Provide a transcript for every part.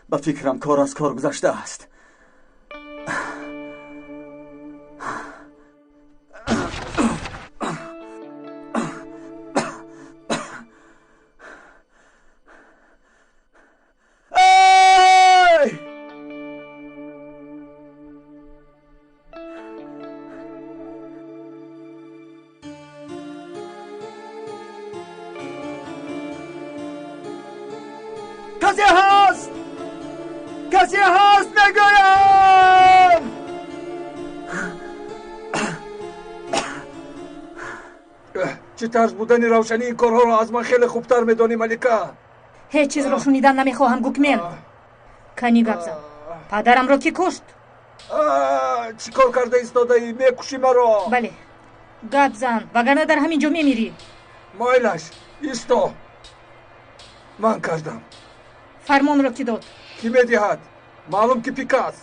به فکرم کار از کار گذشته است. کسی هست نگویم. چه طرز بودن روشنی این کارها را از من خیلی خوبتر میدانی ملکه. هیچ چیز رو شنیدن نمیخواهم گوکمل. کنی گپ زن. پدرم را کی کشت؟ چی کار کرده ایستاده ای؟ میکشی مرا؟ بله گپ زن وگرنه در همین جا میمیری. مایلش ایستا. من کردم. فرمان را کی داد؟ کی میدهد؟ معلوم که پیکاس.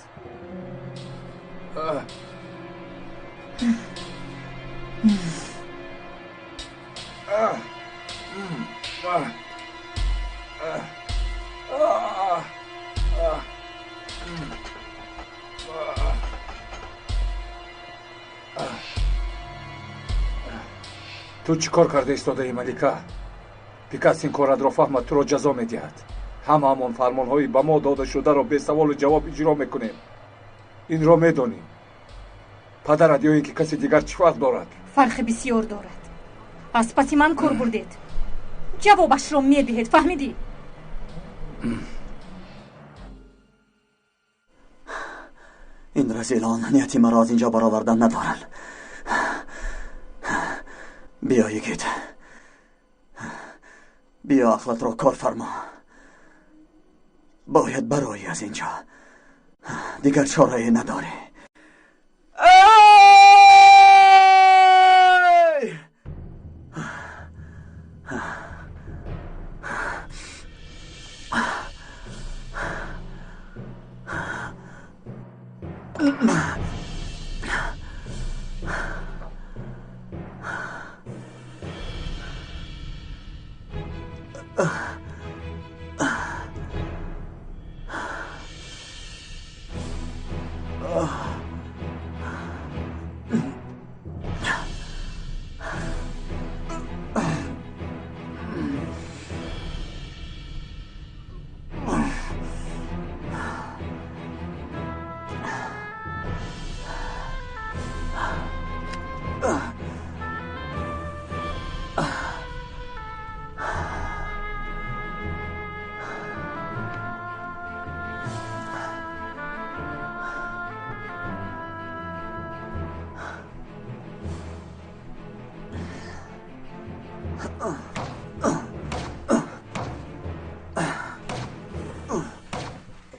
تو چی کار کرده ایستاده ای ملکه؟ پیکاس این کارت را فهمد تو را جزا میدهد. همون فرمانهایی به ما داده شده را به سوال و جواب اجرا میکنیم. این را میدانی پدرت یا اینکه کسی دیگر چه فرق دارد؟ فرق بسیار دارد. از پس من کار بردید، جوابش را میدهید. فهمیدی؟ این رزیلان نیتی مرا از اینجا برآوردن ندارند. بیا یکیت، بیا عقلت را کار فرما. باید برایی از اینجا، دیگر چاره نداری.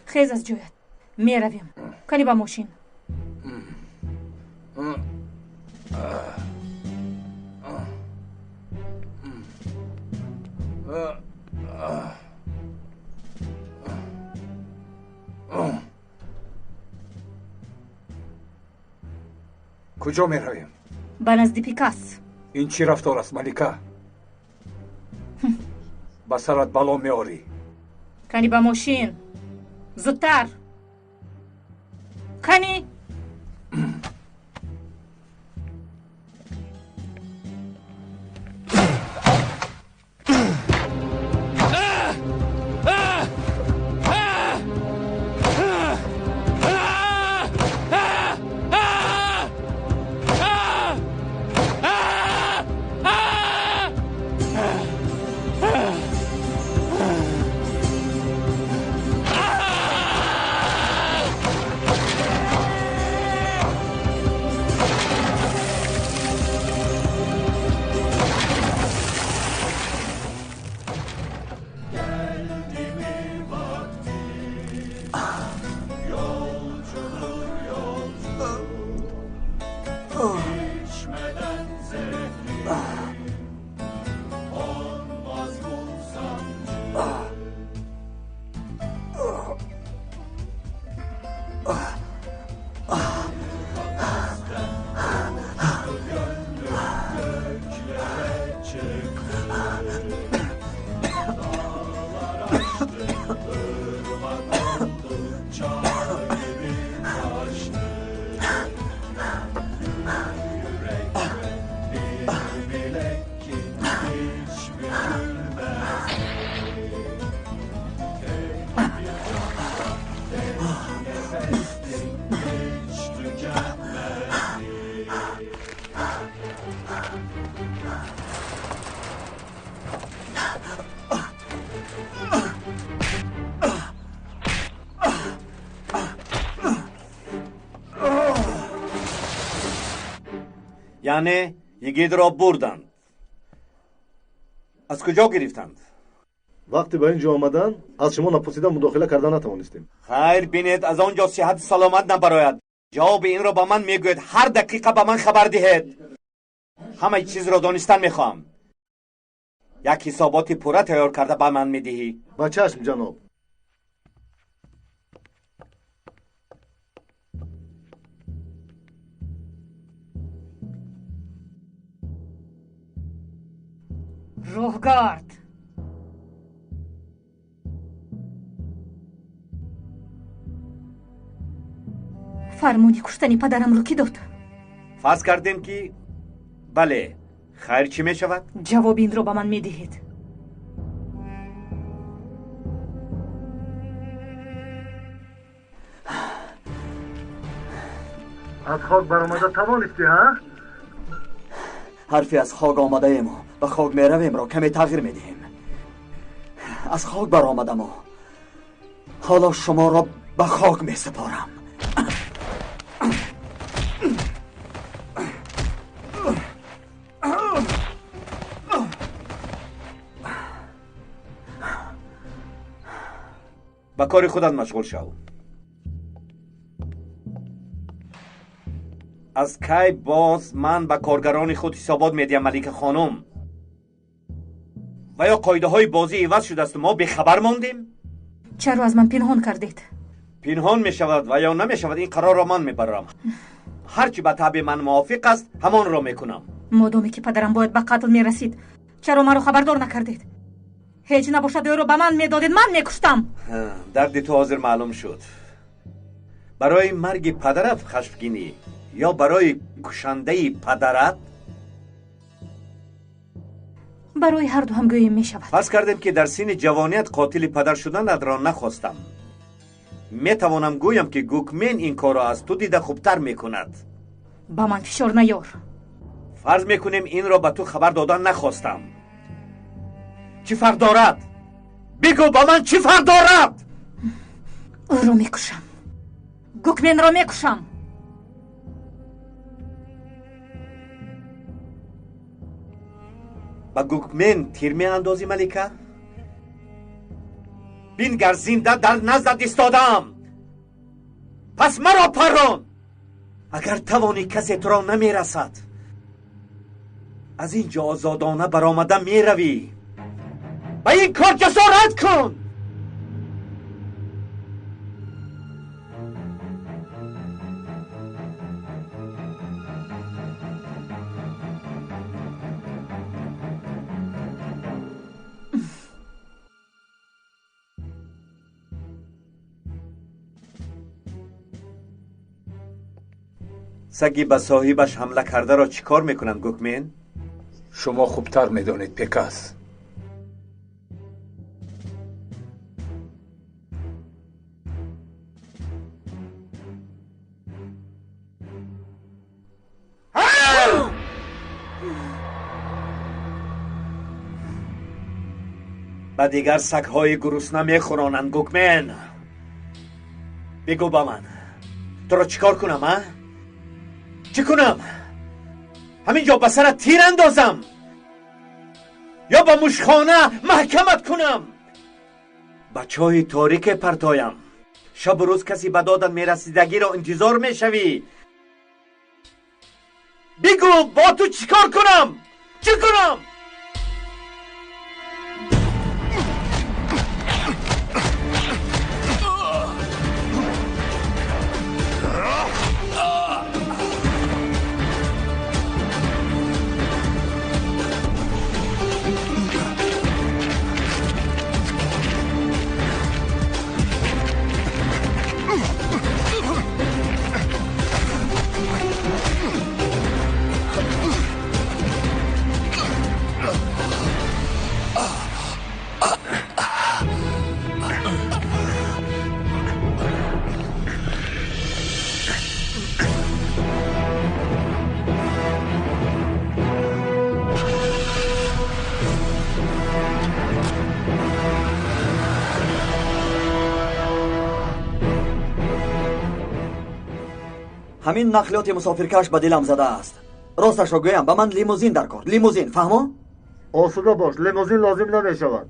خیز از جویت میرویم. کنی با ماشین. کجا میرویم؟ به نزد پیکاس. این چی رفتار است ملکه؟ به سرت بلا میاری. کنی با ماشین. زودتر. کنی. یعنی یگید را بردند. از کجا گرفتند؟ وقتی به اینجا آمدن از شما نپرسیدن مداخله کردن نتوانستیم. خیر بینید از آنجا صحت سلامت نبراید. جواب این را به من میگوید. هر دقیقه به من خبر دهید. همه چیز را دانستن میخوام. یک حسابات پوره تیار کرده به من میدهی؟ با چشم جناب. روحگارد فرمونی کشتنی پدرم رو کی داد؟ فرض کردیم که بله. خیر چی می شود؟ جواب این رو به من میدهید. از خاک برآمده توانستی ها؟ حرفی از خاک آمده ایم و به خاک میرویم را کمی تغییر میدهیم. از خاک برآمدم و حالا شما را به خاک میسپارم. به کار خودت مشغول شو. از کی باز من به کارگران خود حسابات میدیم ملکه خانم؟ و یا قاعده های بازی عوض شده است و ما بخبر ماندیم؟ چرا از من پنهان کردید؟ پنهان می شود و یا نمی شود این قرار را من میبرم. هرچی به طبع من موافق است همان را میکنم. مادامی که پدرم باید به قتل میرسید چرا مرا خبردار نکردید؟ هیچ نباشد او رو به من میدادید من میکشتم. درد تو حاضر معلوم شد. برای مرگ پدرت خشمگینی یا برای کشنده پدرت؟ برای هر دو هم گوییم میشود. فرض کردیم که در سن جوانیت قاتل پدر شدن را نخواستم. میتوانم گویم که گوکمن این کار را از تو دیده خوبتر میکند. با من فشار نیار. فرض میکنیم این را به تو خبر دادن نخواستم. چی فرق دارد؟ بگو با من چی فرق دارد؟ او رو میکشم. گوکمن را میکشم. با گوکمن تیر می اندازی ملکه؟ بینگر زنده در نزدت ایستادم. پس مرا پران. اگر توانی کسی تو را نمی رسد از اینجا آزادانه برآمده می روی. به این کار جسارت کن. سگی به صاحبش حمله کرده را چیکار میکنند گوکمن؟ شما خوبتر میدانید پیکاس. و دیگر سگهای گرسنه میخورانند گوکمن. بگو با من تو را چیکار کنم ها؟ چی کنم؟ همینجا به سرت تیر اندازم یا با مشخانه محکمت کنم؟ بچه های تاریک پرتایم. شب و روز کسی به دادن میرسیدگی را انتظار میشوی. بگو با تو چیکار کنم؟ چی کنم؟ همین نقلیات مسافرکش به دلم زده است. راستشو گویم به من لیموزین در کار. لیموزین فهمو؟ آسوده باش، لیموزین لازم نمیشود.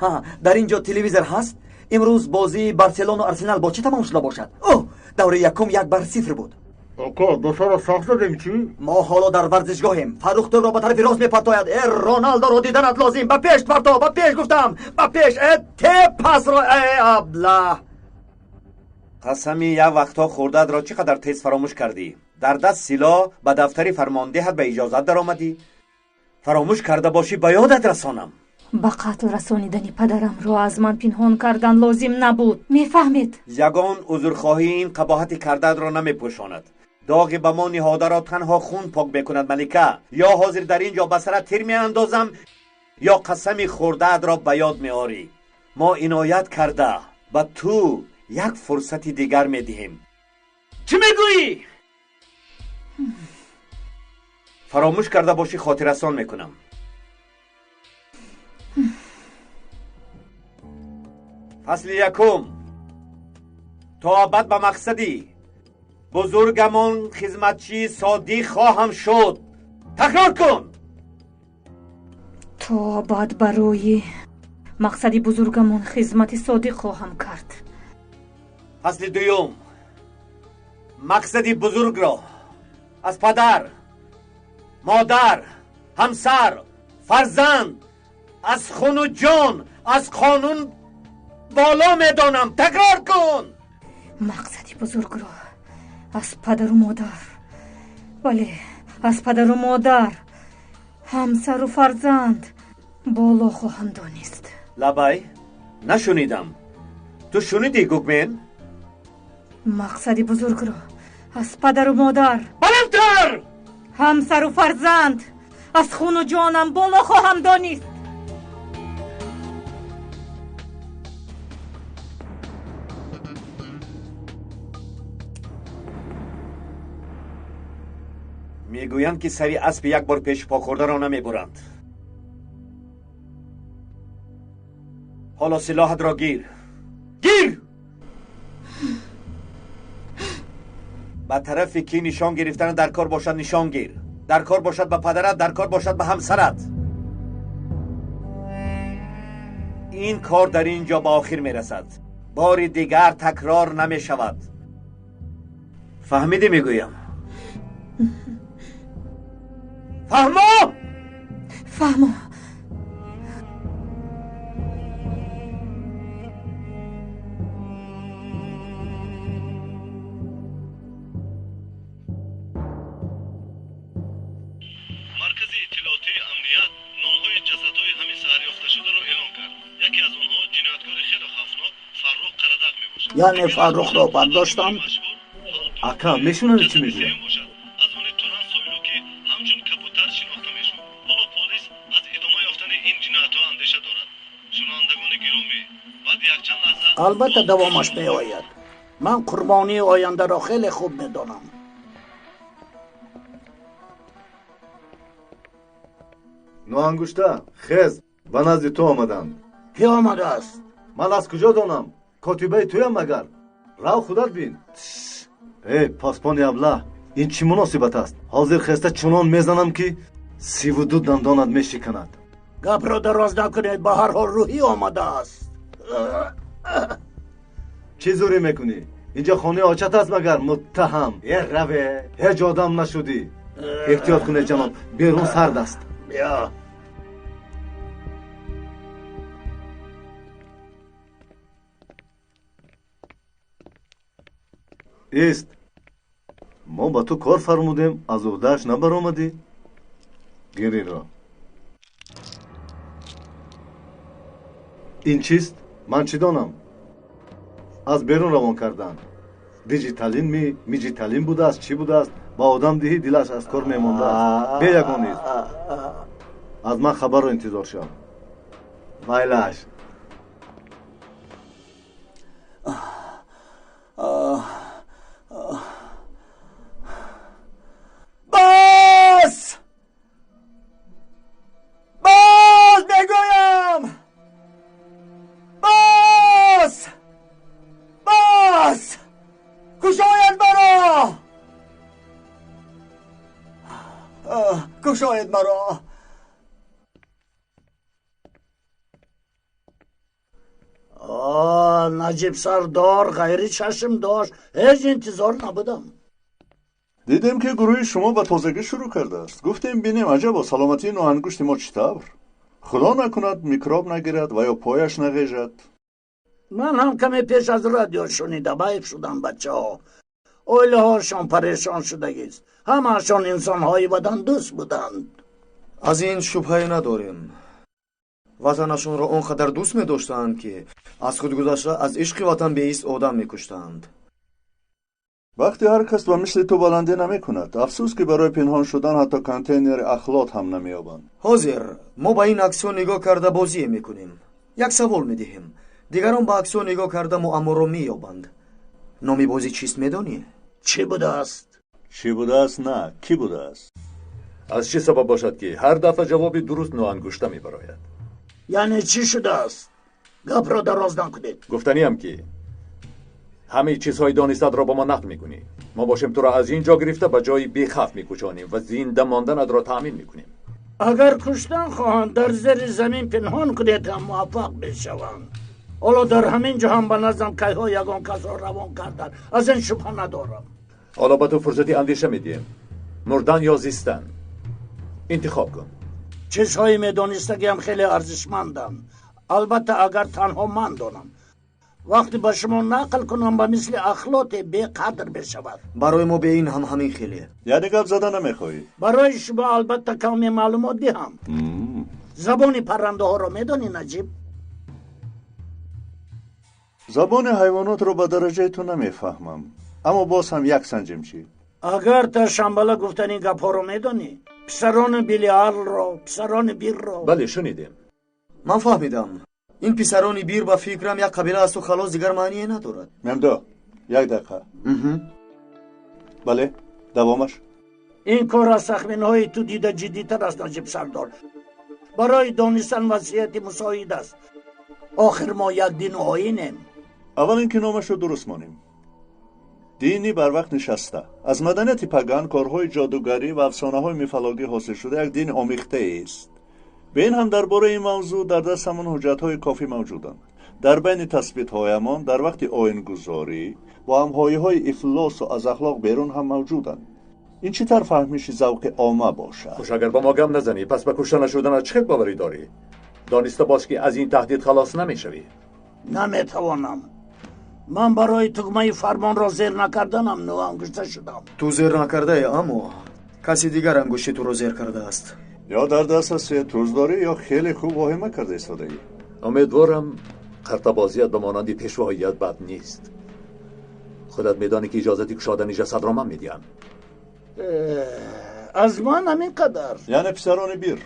ها در اینجا تلویزیون هست. امروز بازی بارسلونا و آرسنال با چه تمام شده باشد؟ اوه دوره یکم 1-0 بود. آقا دوستا را ساخت زدیم چی؟ ما حالا در ورزشگاهیم. فروخ تو را به طرف راست میپرتاید. رونالدو رو دیدنت لازم. به پیش پرتو، به پیش گفتم، به پیش. ته پس را ابله. قسمی یک وقتا خوردت را چقدر تیز فراموش کردی؟ در دست سلاح به دفتر فرماندهت به اجازت در آمدی؟ فراموش کرده باشی به یادت رسانم. به قتل رسانیدن پدرم را از من پنهان کردن لازم نبود. میفهمید؟ یگان عذرخواهی این قباحت کردت را نمیپوشاند. داغی به ما نهاده را تنها خون پاک بکند ملکه. یا حاضر در اینجا به سرت تیر میاندازم یا قسمی خوردت را به یاد میآری. ما عنایت کرده به تو یک فرصتی دیگر میدهیم. چی میگویی؟ فراموش کرده باشی خاطررسان میکنم. فصل یکم. تا ابد به مقصدی بزرگمان خدمتچی صادق خواهم شد. تکرار کن. تا بعد برای مقصدی بزرگمان خدمت صادق خواهم کرد. فصل دوم. مقصدی بزرگ را از پدر، مادر، همسر، فرزند، از خون و جان، از قانون بالا میدانم. تکرار کن. مقصدی بزرگ را از پدر و مادر، بله از پدر و مادر، همسر و فرزند بالا خواهم دانست. لبای نشنیدم. تو شنیدی گوگمن؟ مقصدی بزرگ را از پدر و مادر، بلندتر! همسر و فرزند از خون و جانم بالا خواهم دانست. میگویند که سری اسب یک بار پیش پا خورده را نمیبرند. حالا سلاحت را گیر. گیر! به طرفی که نشان گرفتن در کار باشد نشان گیر. در کار باشد به پدرت، در کار باشد به همسرت. این کار در اینجا به آخر میرسد. بار دیگر تکرار نمی شود. فهمیدی میگویم؟ فهمو؟ فهمو. مرکز اطلاعاتی امنیت نام‌های جسدهای همین سحر یافته شده را اعلام کرد. یکی از آنها جنایتکار خیلی خفناک فروخ قردق میباشد. یعنی فروخ را برداشتن؟ اکا میشونن چی میگویم؟ از آن توران سویلوکی همچون کبوتر شناخته میشد. حالا پلیس از ادامه یافتن این جنایت‌ها اندیشه دارد. شنوندگان گرامی، بعد یک چند لحظه البته دوامش میآید. من قربانی آینده را خیلی خوب میدانم. نوانگوشته خز به نزد تو آمدند. کی آمده است؟ من از کجا دانم؟ کاتبه تویم مگر؟ رو خودت بین. ای پاسبان ابله، این چی مناسبت است؟ حاضر خسته چنان میزنم که 32 دندانت میشکند. گپ را دراز نکنید، به هر حال روحی آمده است. چی زوری میکنی؟ اینجا خانه آچت است مگر؟ متهم. روه هیچ آدم نشدی. احتیاط کنید جناب، بیرون سرد است. بیا. ایست. ما با تو کار فرمودیم، از عهده‌اش نبر آمدی؟ گیری را. این چیست؟ من چی دانم؟ از بیرون روان کردن. دیجیتالین میجیتالین بوده است، چی بوده است؟ با آدم دیهی دلش از کار میمانده است. بیا یگانیست. از من خبر رو انتظار شو. مایلش. باز میگویم. باز کشاید مرا. بگشاید مرا. نجیب سردار غیری چشم داشت، هیچ انتظار نبودم. دیدم که گروه شما به تازگی شروع کرده است. گفتیم بینیم عجبا سلامتی نوانگشت ما چطور؟ خدا نکند میکروب نگیرد و یا پایش نغیژد. من هم کمی پیش از رادیو شنیده بیف شدم بچه ها. اویله هاشون پریشان شدگیست. همهشون انسان های بدن دوست بودند. از این شبهه نداریم. وطنشون را اونقدر دوست می داشتند که از خود گذشته از عشق وطن به ایست آدم می کشتند. وقتی هر کس و مثل تو بلندی نمی کند، افسوس که برای پنهان شدن حتی کانتینر اخلاط هم نمی یابند. حاضر ما با این عکس‌ها نگاه کرده بازی می کنیم. یک سوال می دهیم. دیگران با عکس‌ها نگاه کرده معما را می یابند. نامی بازی چیست می دانی؟ چی بوده است؟ چی بوده است نه، کی بوده است؟ از چه سبب باشد که هر دفعه جوابی درست نوانگشته می براید؟ یعنی چی شده است؟ گپ را دراز نکنید. گفتنی هم که همه چیزهای دانستت را با ما نقل میکنی. ما باشیم تو را از اینجا گرفته به جای بیخف میکشانیم و زنده ماندن را تأمین میکنیم. اگر کشتن خواهند در زیر زمین پنهان کنید هم موفق بشوند. حالا در همین جا هم به نظرم که ها یگان کس را روان کردن. از این شبه ندارم. حالا به تو فرصتی اندیشه میدیم. مردن یا زیستن، انتخاب کن. چیزهایی میدانستگی هم خیلی ارزشمندم. البته اگر تنها من دانم. وقتی با شما نقل کنم به مثل اخلاط بی قدر بشود. برای ما به این هم همین خیلی. یعنی گپ زدن نمیخوایی؟ برای شما البته کمی معلومات دهم. زبان پرنده ها را میدانی نجیب؟ زبان حیوانات رو به درجه تو نمیفهمم، اما باز هم یک سنجیم چی؟ اگر تا شنبالا گفتنی گپ ها رو میدانی؟ پسران بیلیال را، پسران بیر را. بله شنیدیم. من فهمیدم. این پسران بیر با فکرم یک قبیله است و خلاص دیگر معنی ندارد. ممدو یک دقیقه. بله دوامش. این کار از تخمین های تو دیده جدی تر است نجیب سردار. برای دانستن وضعیت مساعد است. آخر ما یک دین و آیینیم. اول اینکه نامش رو درست مانیم. دینی بر وقت نشسته. از مدنیت پگان کارهای جادوگری و افسانه های میفولوژی حاصل شده یک دین آمیخته است. به این هم درباره این موضوع در دستمان حجت های کافی موجودند. در بین تثبیت هایمان در وقت آیین گذاری با همهایی های افلاس و از اخلاق بیرون هم موجودند. این چی تر فهمیش ذوق عامه باشه؟ خوش اگر با ما گم نزنی پس به کشته نشدن از چه باوری داری؟ دانسته باش که از این تهدید خلاص نمیشوی. نمیتوانم. من برای تگمه فرمان را زیر نکردنم نو انگشته شدم. تو زیر نکرده اما کسی دیگر انگشت تو رو زیر کرده است. یا در دست است توز داری یا خیلی خوب واهمه کرده ایستادگی. امیدوارم قرطبازیت به مانند پیشواییت بد نیست. خودت میدانی که اجازه کشادن جسد را من میدیم. از من همین قدر. یعنی پسران بیر.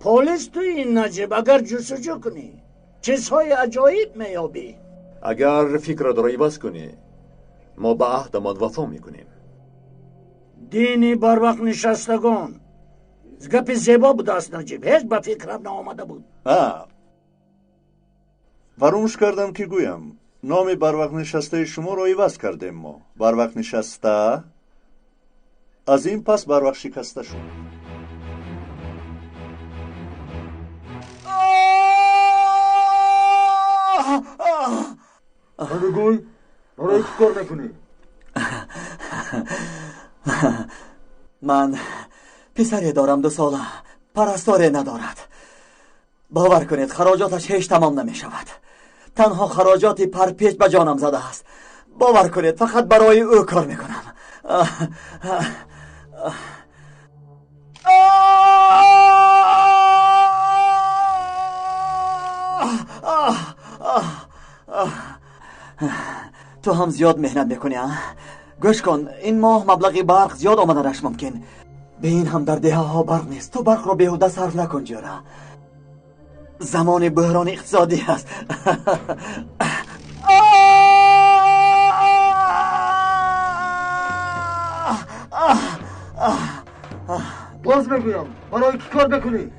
پلیس توی این نجیب اگر جستجو کنی چیزهای عجایب میابی. اگر فکر را عوض کنی ما به عهدمان وفا میکنیم. دینی بر وقت نشستگان گپ زیبا بود است نجیب. هیچ به فکرم نآمده بود. فراموش کردم که گویم نام بر وقت نشسته شما را عوض کردیم. ما بر وقت نشسته از این پس بر وقت شکسته شد. گوی برای چی کار نکنی؟ من پسری دارم 2 ساله، پرستاره ندارد. باور کنید خراجاتش هیچ تمام نمی شود. تنها خراجات پرپیچ به جانم زده است. باور کنید فقط برای او کار میکنم. تو هم زیاد مهنت میکنی ها؟ گوش کن، این ماه مبلغ برق زیاد آمدنش ممکن. به این هم در دهه ها برق نیست. تو برق رو بیهوده صرف نکن جورا. زمان بحران اقتصادی است. باز میگویم برای چی کار نکنی؟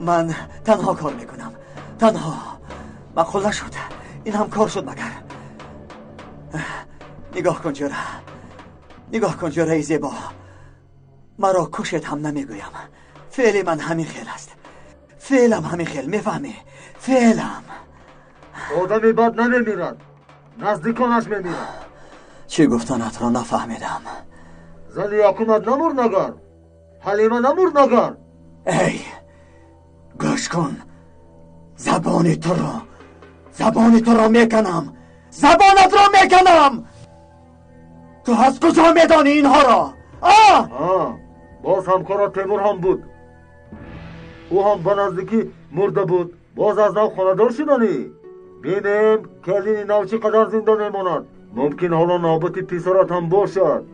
من تنها کار میکنم. تنها. مقبول نشد. این هم کار شد مگر. نگاه کن جورا. نگاه کن جرأی زیبا، مرا کشت هم نمیگویم. فعل من همین خیل است، فعلم همین خیل، میفهمی؟ فعلم. آدمی بد نمیمیرد، نزدیکانش میمیرد. چی گفتنت را نفهمیدم. زن یاکومت نمور نگر، حلیمه نمور نگر. ای گوش کن، زبان تو را میکنم، زبانت را میکنم. تو از کجا میدانی اینها را؟ باز همکارا تیمور هم بود، او هم به نزدیکی مرده بود، باز از نو خاندار شدنی. بینیم کلین نو چی قدر زنده میماند. ممکن حالا نوبت پسرت هم باشد.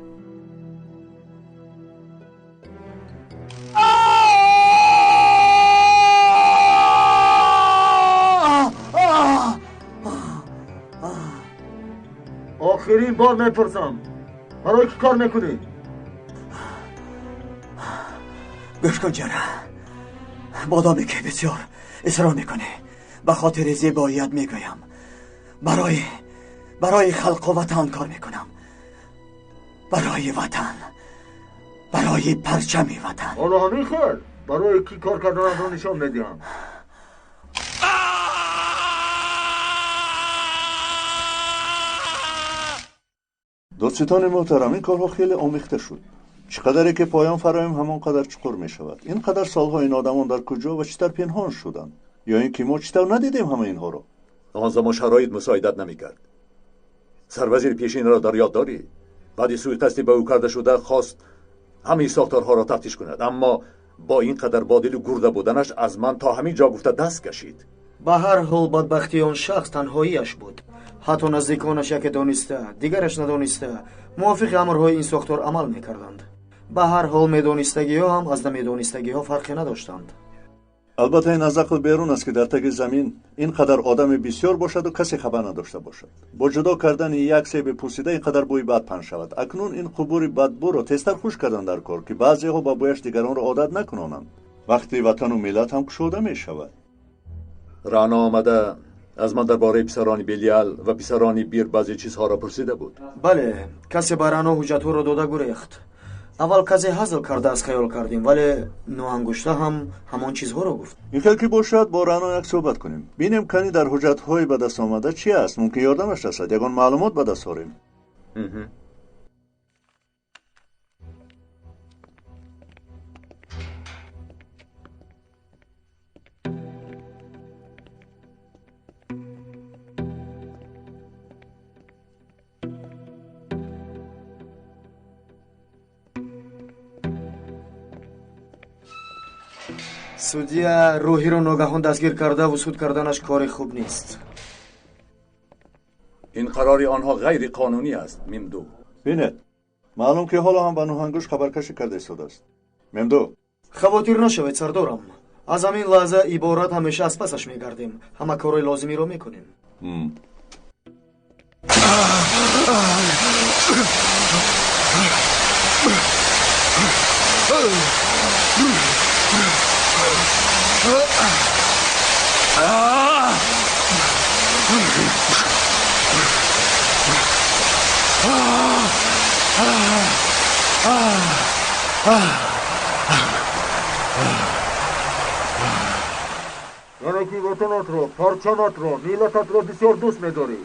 آخرین بار میپرسم، برای کی کار میکنی؟ گوش کن جرا، بادامی که بسیار اصرار میکنه، به خاطر زیباییت میگویم، برای خلق و وطن کار میکنم، برای وطن، برای پرچم وطن. حالا همین خیر، برای کی کار کردن را نشان میدیم. دوستان محترم، این کارها خیلی آمیخته شد. چقدر که پایان فرایم همانقدر چقدر می شود. اینقدر سالها این آدمان در کجا و چطور پنهان شدن؟ یا اینکه ما چطور ندیدیم همه اینها رو؟ آن زمان شرایط مساعدت نمیکرد. سروزیر پیشین را در یاد داری؟ بعدی سوءقصدی به او کرده شده، خواست همه ساختارها را تفتیش کند، اما با این قدر بادل و گرده بودنش از من تا همین جا گفته دست کشید. به هر حال بدبختی اون شخص تنهاییش بود. حتی نزدیکانش یک دانسته، دیگرش ندانسته، موافق امرهای این ساختار عمل میکردند. به هر حال میدانستگی ها هم از نمیدانستگی ها فرقی نداشتند. البته این از عقل بیرون است که در تگ زمین اینقدر آدم بسیار باشد و کسی خبر نداشته باشد. با جدا کردن یک سیب پوسیده اینقدر بوی بد پنهان شود. اکنون این قبور بدبو را تیزتر خوش کردن در کار که بعضیها با بویش دیگران را عادت نکنانند. وقتی وطن و ملت هم گشوده می شود. رانا آمده از من درباره پسرانی بلیال و پسرانی بیر بعضی چیزها را پرسیده بود. بله، کسی به رانا حجت‌ها را داده گریخت. اول کسی حاصل کرده از خیال کردیم، ولی نوانگشته هم همان چیزها را گفت. این خیلی که باشد با رانا یک صحبت کنیم، بینیم کنی در حجت‌های به دست آمده چی است، ممکن یادمش رسد، یگان معلومات به دست آوریم. судия روحی را ناگهان دستگیر کرده و سود کردنش کار خوب نیست. این قراری آنها غیر قانونی است. ممدو بینید، معلوم که حالا هم به نوهنگوش خبرکشی کرده ایستاده است. ممدو خواطر نشوید سردارم، از همین لحظه عبارت همیشه از پسش میگردیم، همه کارهای لازمی را میکنیم. یعنی که وطنت را، پرچمت را، میلتت را بسیار دوست می‌داری.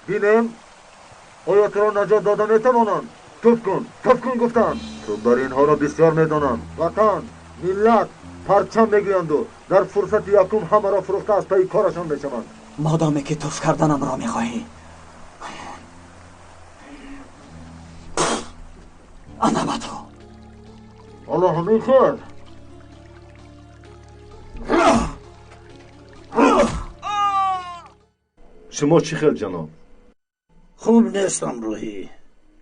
بینیم آیا تو را نجات داده میتوانند؟ توف کن گفتن. تو بر اینها را بسیار میدانند. وطن، ملت، پرچم میگویند و در فرصت یکم همه را فروخته از پی کارشان میشوند. مادامی که توف کردنم را میخواهی، انا با تو. حالا همین خیر. شما چی خیل جناب؟ خوب نیستم روحی.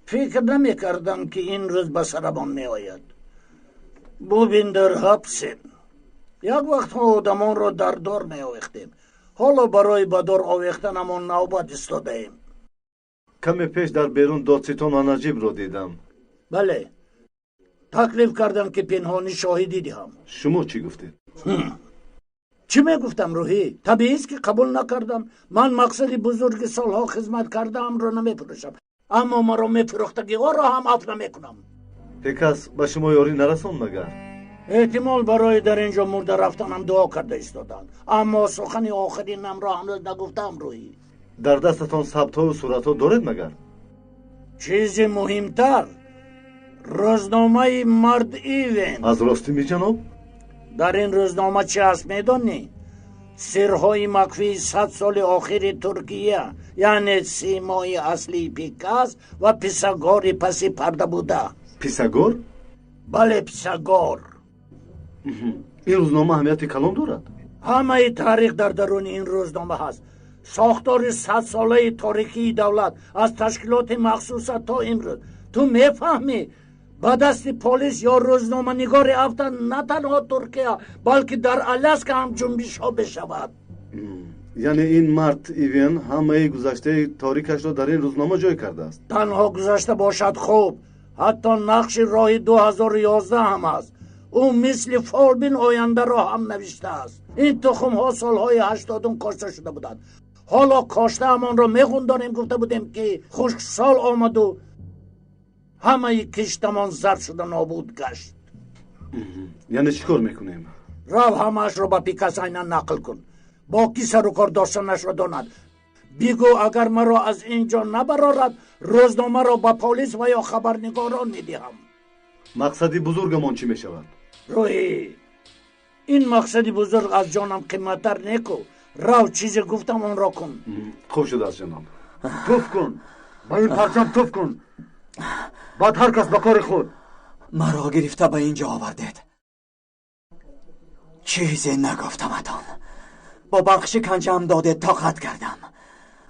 فکر نمی کردم که این روز به سرمان می آید. ببین در حبسیم. یک وقت ها آدمان را در دار می آویختیم. حالا برای به دار آویختنمان نوبت استاده ایم. کمی پیش در بیرون دادستان و نجیب را دیدم. بله، تکلیف کردم که پنهانی شاهدی دهم. شما چی گفتید؟ چی میگفتم روحی؟ طبیعی است که قبول نکردم. من مقصد بزرگ سالها خدمت کردم را نمیپرسم. اما مرا میفروختگی ها را هم عفو نمیکنم. پکس به شما یاری نرسون مگر؟ احتمال برای در اینجا مرده رفتنم دعا کرده ایستادند، اما سخن آخرینم را هنوز نگفتم. روحی در دستتان ثبت ها و صورت ها دارید مگر؟ چیز مهمتر، روزنامه مرد ایون. از راستی می جناب؟ در این روزنامه چی هست میدانی؟ سرهای مخفی 100 سال آخر ترکیه، یعنی سیمای اصلی پیکاس و پیساگور پسی پرده بوده. پیساگور؟ بله پیساگور. این روزنامه اهمیت کلان دارد؟ همه تاریخ در درون این روزنامه هست. ساختار 100 ساله تاریخی دولت از تشکیلات مخصوص تا امروز. تو میفهمی با دست پلیس یا روزنامه نگار افغان نه تنها ترکیه بلکه در الاسکا هم جنبش ها بشود. یعنی این مرد ایوین همه گذشته تاریخش را در این روزنامه جای کرده است؟ تنها گذشته باشد خوب، حتی نقش راه 2011 هم است. او مثل فالبین آینده را هم نوشته است. این تخم ها سالهای 80 کاشته شده بودند. حالا کاشته همان را میخوندانیم، گفته بودیم که خشک سال آمد و همه کشتمان زرد شده نابود گشت. یعنی چیکار میکنیم؟ رو همش را با پیکاس عینا نقل کن، با کی سر و کار داشتنش را داند. بگو اگر مرا از اینجا نبرارد روزنامه را با پلیس و یا خبرنگاران میدهم. مقصدی بزرگمان چی میشود؟ روحی این مقصدی بزرگ از جانم قیمتر نیکو. رو چیزی گفتم اون را کن. خوب شده است جناب. توف کن با این پرچم، توف کن. بعد هر کس با کار خود. مرا گرفته به اینجا آوردید، چیزی نگفتمتان. با بخش کنجم داده طاقت کردم،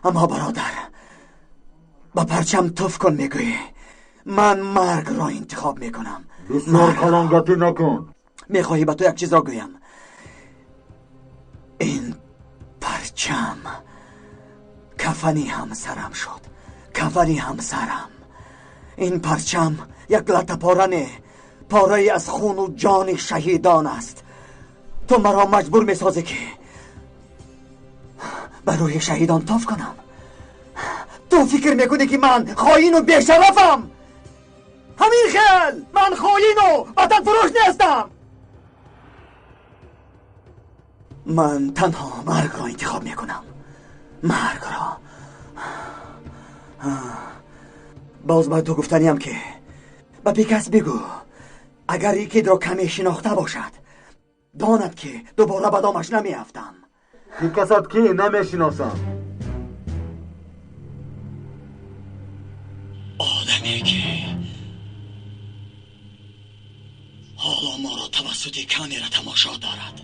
اما برادر با پرچم توف کن میگویی. من مرگ را انتخاب میکنم. بسیار کلانگاتی نکن. میخواهی به تو یک چیز را گویم؟ این پرچم کفنی هم سرم شد، کفنی هم سرم. این پرچم یک لطه پاره نه، پاره از خون و جان شهیدان است. تو مرا مجبور میسازی که بر روی شهیدان توف کنم. تو فکر میکنی که من خائن و بیشرفم؟ همین خیال من خائن و وطن فروش نیستم. من تنها مرگ را انتخاب میکنم، مرگ را. باز باید تو گفتنیم که با پیکس بگو اگر یکی را کمی شناخته باشد داند که دوباره به دامش نمیافتم. پیکست کی نمیشناسم؟ آدمی که حالا ما را توسط کامیرا تماشا دارد.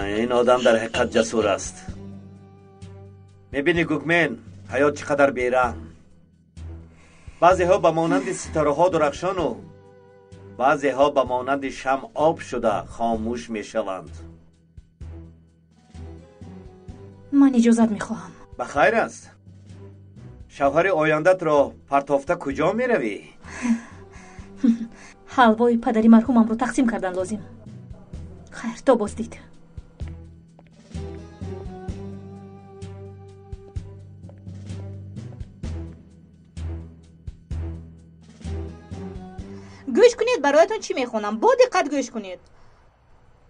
این آدم در حقیقت جسور است. میبینی گوگمن حیات چقدر بیرحم. بعضی ها به مانند ستاره ها درخشان و بعضی ها به مانند شمع آب شده خاموش میشوند. من اجازت میخواهم. بخیر است. شوهر آیندت را پرتافته کجا میروی؟ حلوای پدری مرحومم رو تقسیم کردن لازم. خیر تا بازدید. گوش کنید برایتون چی میخونم. با دقت گوش کنید.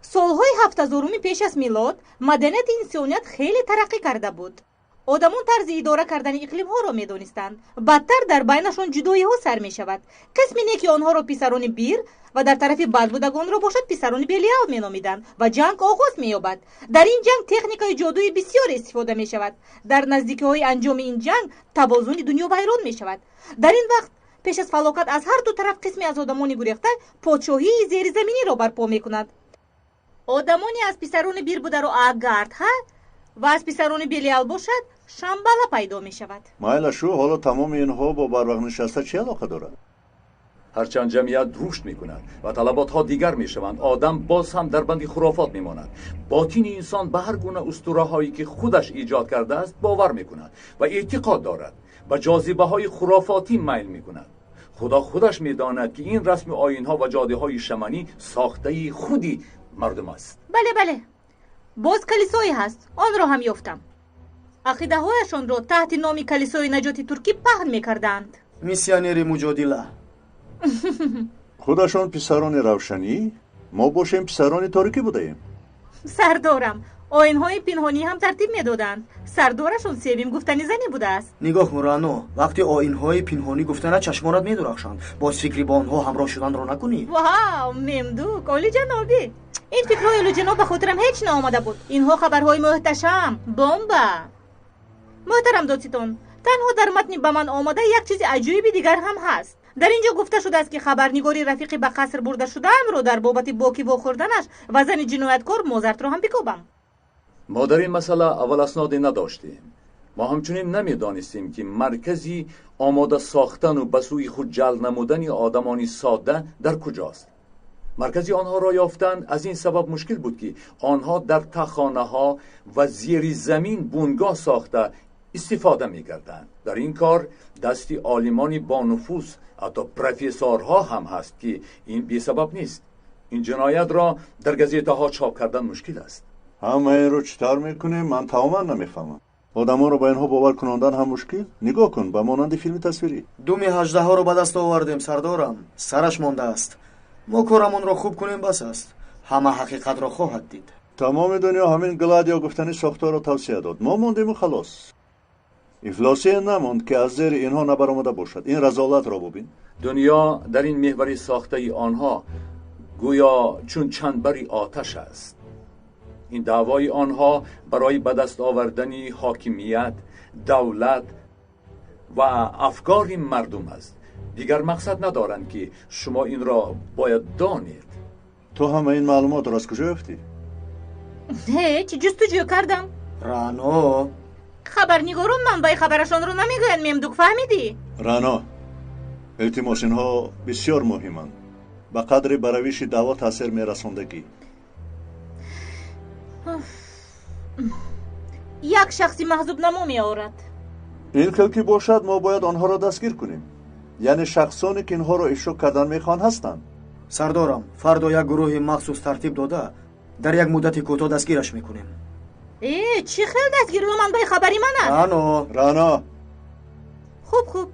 سالهای 7000 پیش از میلاد مدنیت انسانیت خیلی ترقی کرده بود. آدمون طرز اداره کردن اقلیم ها را میدونستند. بدتر در بینشون جدایی ها سر می شود. قسمی نیکی آنها را پسران بیر و در طرف بدبودگان را باشد پسران بلیال می نامیدند و جنگ آغاز می یابد. در این جنگ تکنیکای جادویی بسیار استفاده می شود. در نزدیکی های انجام این جنگ توازن دنیا ویران می شود. در این وقت پیش از فلاکت از هر دو طرف قسمی از آدمانی گریخته پادشاهی زیر زمینی را برپا می کند. آدمانی از پسران بیر بوده را اگرد و از پسران بلیال باشد شنبله پیدا می شود. مایلا شو حالا تمام اینها با بروقت نشسته چه علاقه دارد؟ هرچند جمعیت رشد میکنند و طلبات ها دیگر میشوند، آدم باز هم در بند خرافات میماند. باطن انسان به هر گونه اسطوره هایی که خودش ایجاد کرده است باور میکند و اعتقاد دارد. به جاذبه های خرافاتی میل میکند. خدا خودش میداند که این رسم آیین ها و جاده های شمنی ساخته خودی مردم است. بله боз калисое ҳаст. онро ҳам ёфтам. ақидаҳояшонро таҳти номи калисои наҷоти туркӣ паҳн мекарданд. миссионери муҷодила. худашон писарони равшанӣ, мо бошем писарони торикӣ будаем. сардорам, оинҳои пинҳонӣ ҳам тартиб медоданд. сардорашон севим гуфтани зани будааст. нигоҳ мурано, вақти оинҳои пинҳонӣ гуфтана чашмонат медурахшанд. боз фикри бо онҳо ҳамроҳ шуданро накунӣ. вау, мемдук, олиҷанобӣ. ин фикрҳои олиҷаноб ба хотирам ҳеҷ наомада буд. инҳо хабарҳои муҳташам, бомба. муҳтарам додситон, танҳо дар матни ба ман омада як чизи аҷоиби дигар ҳам ҳаст. дар ин ҷо гуфта шудааст ки хабарнигори рафиқи ба қаср бурда шудаамро дар бобати боки вохӯрданаш ва зани ҷинояткор мозартро ҳам бикобам. мо дар ин масъала аввал асноде надоштем. мо ҳамчунин намедонистем ки маркази омода сохтану ба сӯи худ ҷалб намудани одамони содда дар куҷост. маркази онҳоро ёфтан аз ин сабаб мушкил буд ки онҳо дар тахонаҳо ва зери замин бунгоҳ сохта истифода мекарданд. дар ин кор дасти олимони бонуфус, ҳатто профессорҳо ҳам ҳаст ки ин бесабаб нест. ин ҷиноятро дар газетаҳо чоп кардан мушкил аст. ҳама инро чӣ тавр мекунем, ман тамоман намефаҳмам. одамонро ба инҳо бовар кунондан ҳам мушкил. нигоҳ кун ба монанди филми тасвирӣ. думи 18-ро ба даст овардем, сардорам. сараш мондааст. мо корамонро хуб кунем бас аст. ҳама ҳақиқатро хоҳад дид. тамоми дунё ҳамин гладио гуфтани сохторро тавсия дод. мо мондему халос. ифлосие намонд ки аз зери инҳо набаромада бошад. ин разолатро бубин. дунё дар ин меҳвари сохтаи онҳо гӯё чун чандбари оташ аст. ин даъвои онҳо барои ба даст овардани ҳокимият, давлат ва афкори мардум аст. дигар мақсад надоранд ки шумо инро бояд донед. ту ҳама ин маълумотро аз куҷо ёфтӣ? ҳеҷ, ҷустуҷӯ кардам. рано, хабарнигорон манбаи хабарашонро намегӯянд, мемдук, фаҳмидӣ? рано, илтимос, инҳо бисёр муҳиманд. ба қадри ба равиши даъво таъсир мерасондагӣ. як шахси маҳзуб намо меорад. ин хел ки бошад, мо бояд онҳоро дастгир кунем. яъне шахсоне ки инҳоро ифшо кардан мехоҳанд ҳастанд. сардорам, фардо як гурӯҳи махсус тартиб дода дар як муддати кӯтоҳ дастгираш мекунем. чӣ хел дастгирӣ манбаи хабари ман аст? рано. хуб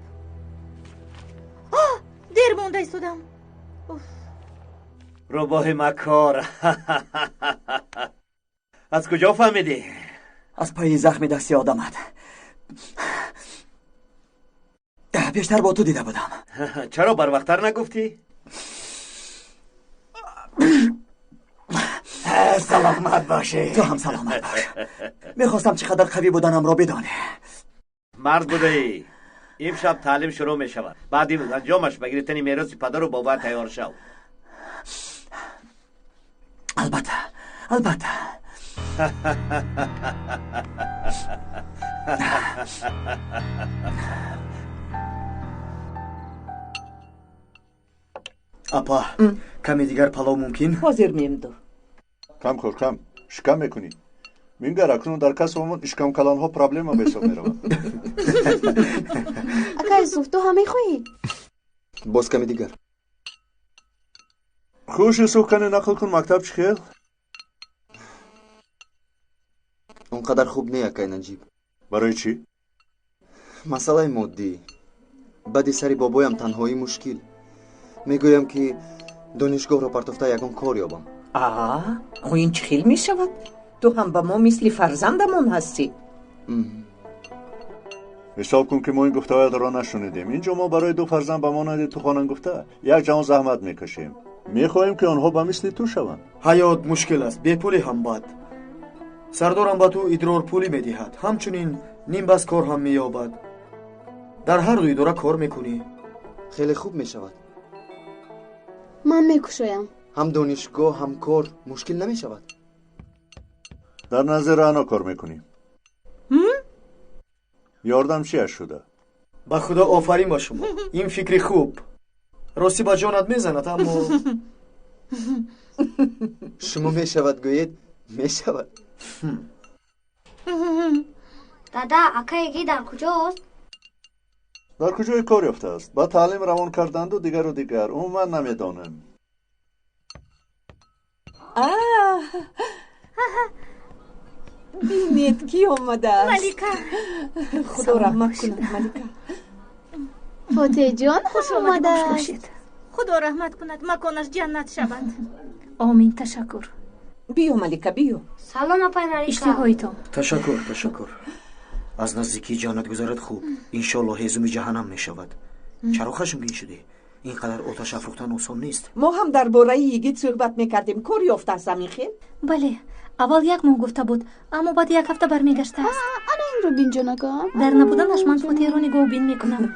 дер монда истодам. рӯбоҳи макор. аз куҷо фаҳмидӣ? аз паи захми дасти одамат. бештар бо ту дида будам. чаро барвақттар нагуфтӣ? саломат бошӣ. ту ҳам саломат бош. мехостам чӣ қадар қавӣ буданамро бидонӣ. мард будаӣ. имшаб таълим шурӯъ мешавад. баъди анҷомаш ба гирифтани мероси падару бобоят тайёр шав. албатта. апа, каме дигар палов мумкин? ҳозир мемду. кам кор, кам. шикам мекунӣ. мингар акнун дар касбамон ишкамкалонҳо проблема ба ҳисоб меравад. ака юсуф, ту ҳам мехоҳӣ? боз каме дигар. хуш юсуф, кане нақл кун. мактаб чӣ хел? он қадар хуб не, акай Наҷиб. барои чӣ? масъалаи моддӣ. баъди сари бобоям танҳоӣ мушкил. мегӯям ки донишгоҳро партофта ягон кор ёбам. ин чӣ хел мешавад? ту ҳам ба мо мисли фарзандамон ҳастӣ. ҳисоб кун ки мо ин гуфтаҳоятро нашунидем. ин ҷо мо барои ду фарзанд ба монанди ту хонан гуфта як ҷаҳон заҳмат мекашем. мехоҳем ки онҳо ба мисли ту шаванд. ҳаёт мушкил аст, бепулӣ ҳам бад. сардорам ба ту идрор пулӣ медиҳад, ҳамчунин нимбас кор ҳам меёбад. дар ҳар ду идора кор мекунӣ. хеле хуб мешавад. ман мекушоям. ҳам донишгоҳ ҳам кор мушкил намешавад. дар назди раъно кор мекунӣ. ёрдам чияш шуда? ба худо офарин ба шумо. ин фикри хуб. рости ба ҷонат мезанад, аммо шумо мешавад гӯед, мешавад. дада, акаеги дар куҷост? дар куҷои кор ёфтааст? ба таълим равон карданду дигару дигар. умуман намедонам. بینید کی آمده است؟ ملیکا. خدا رحمت کند ملیکا. فاتح جان خوش آمده است. خدا رحمت کند مکانش جنت شود. آمین. تشکر. بیو ملیکا بیو. سلام اپای ملیکا. اشتهایتان. تشکر. از نزدیکی جانت گذارد خوب. انشالله هیزم جهنم می شود. چرا خشمگین شدی؟ اینقدر آتش افروختن آسان نیست. ما هم درباره یگیت صحبت میکردیم. کار یافته است زمین خیل؟ بله. اول 1 ماه گفته بود اما بعد 1 هفته برمیگشته است. انا این رو بینجا نگم. در نبودنش من فاتح رو نگاه بین میکنم.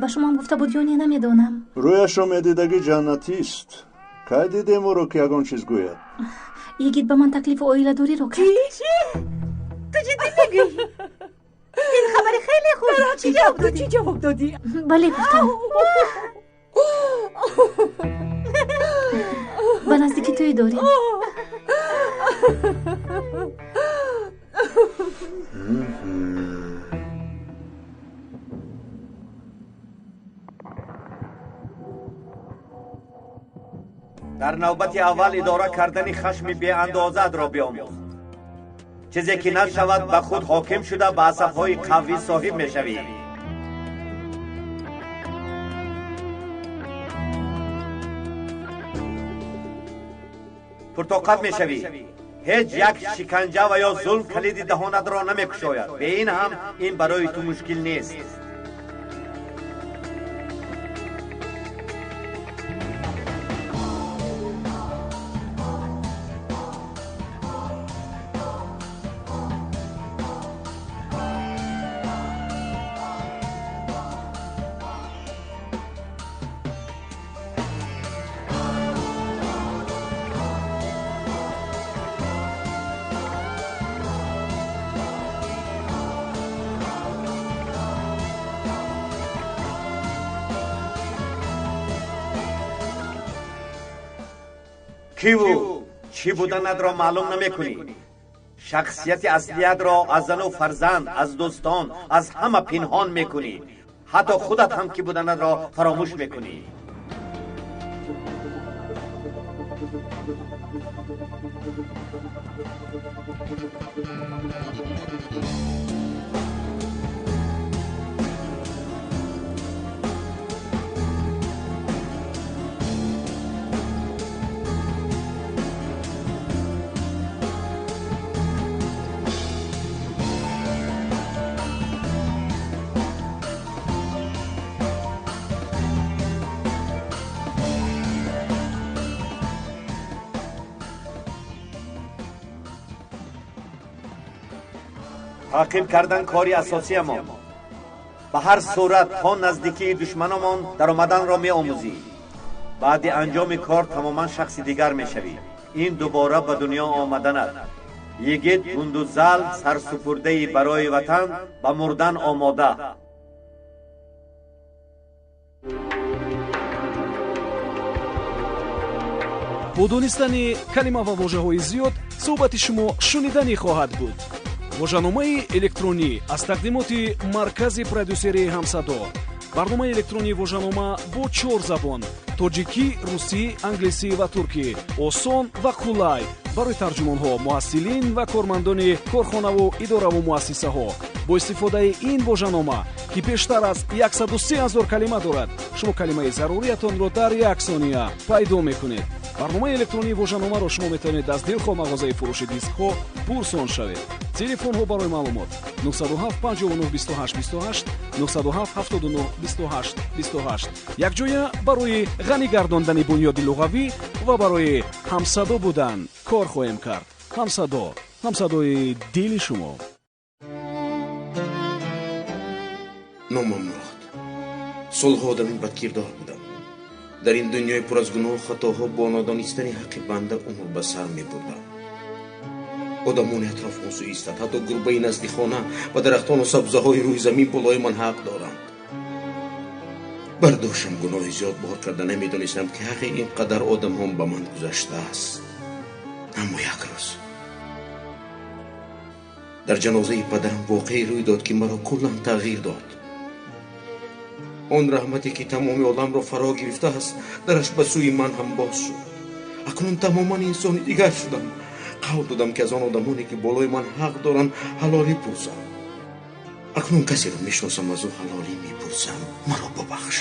به شما هم گفته بود یا نه نمیدانم. رویش رو میدیدگی جنتی است. که دیدیم او رو که یگان چیز گوید؟ یگید به من تکلیف اویله دوری رو کرد. چی؟ تو جدی میگی؟ این خبری خیلی خوب. چی جواب دادی؟ بله گفتم. به نزدیکی توی داریم. در نوبت اول اداره کردن خشم بی اندازه را بیاموز. چیزی که نشود به خود حاکم شده به عصبهای قوی صاحب میشوی. پرتوقت میشوی. هیچ یک شکنجه و یا ظلم کلید دهانت را نمیکشاید. به این هم این برای تو مشکل نیست. کیو چی بودنت را معلوم نمی کنی. شخصیت اصلیت را از زن و فرزند، از دوستان، از همه پنهان می کنی. حتی خودت هم کی بودنت را فراموش می کنی. تعقیب کردن کاری اساسی ما. به هر صورت تا نزدیکی دشمنمان در آمدن را می آموزی. بعد انجام کار تماما شخص دیگر می شوی. این دوباره به دنیا آمدنت. یگید گندوزل سرسپرده برای وطن به مردن آماده. бо донистани калима ва воҷаҳои зиёд суҳбати шумо шуниданӣ хоҳад буд. воҷаномаи электронӣ аз тақдимоти маркази продюсерии ҳамсадо. барномаи электронии воҷанома бо 4 забон: тоҷикӣ, русӣ, англисӣ ва туркӣ. осон ва қулай барои тарҷумонҳо, муҳассилин ва кормандони корхонаву идораву муассисаҳо. бо истифодаи ин воҷанома ки бештар аз 130 000 калима дорад, шумо калимаи заруриятонро дар 1 сония пайдо мекунед. барномаи электронии воҷаномаро шумо метавонед аз дилхоҳ мағозаи фурӯши дискҳо пурсон шавед. телефонҳо барои маълумот 907 59 28 28 907 79 28 28. якҷоя барои ғанӣ гардондани бунёди луғавӣ ва барои ҳамсадо будан кор хоҳем кард. ҳамсадо, ҳамсадои дили шумо. номам мурод. солҳо одами бадкирдор будам. дар ин дунёи пур аз гуноҳу хатоҳо бо нодонистани ҳаққи банда умр ба сар мебурдам. одамони атрофон суистанд. ҳатто гурбаи назди хона ва дарахтону сабзаҳои рӯи замин болои ман ҳақ доранд. бардошам гуноҳи зиёд бор карда намедонистам ки ҳаққи ин қадар одамон ба ман гузаштааст. аммо як рӯз дар ҷанозаи падарам воқеъе рӯй дод ки маро куллан тағйир дод. он раҳмате ки тамоми оламро фаро гирифтааст, дараш ба сӯи ман ҳам боз шуд. акнун тамоман инсони дигар шудам. қавл додам ки аз он одамоне ки болои ман ҳақ доранд ҳалолӣ пурсам. акнун касеро мешиносам аз ӯ ҳалолӣ мепурсам. маро бубахш.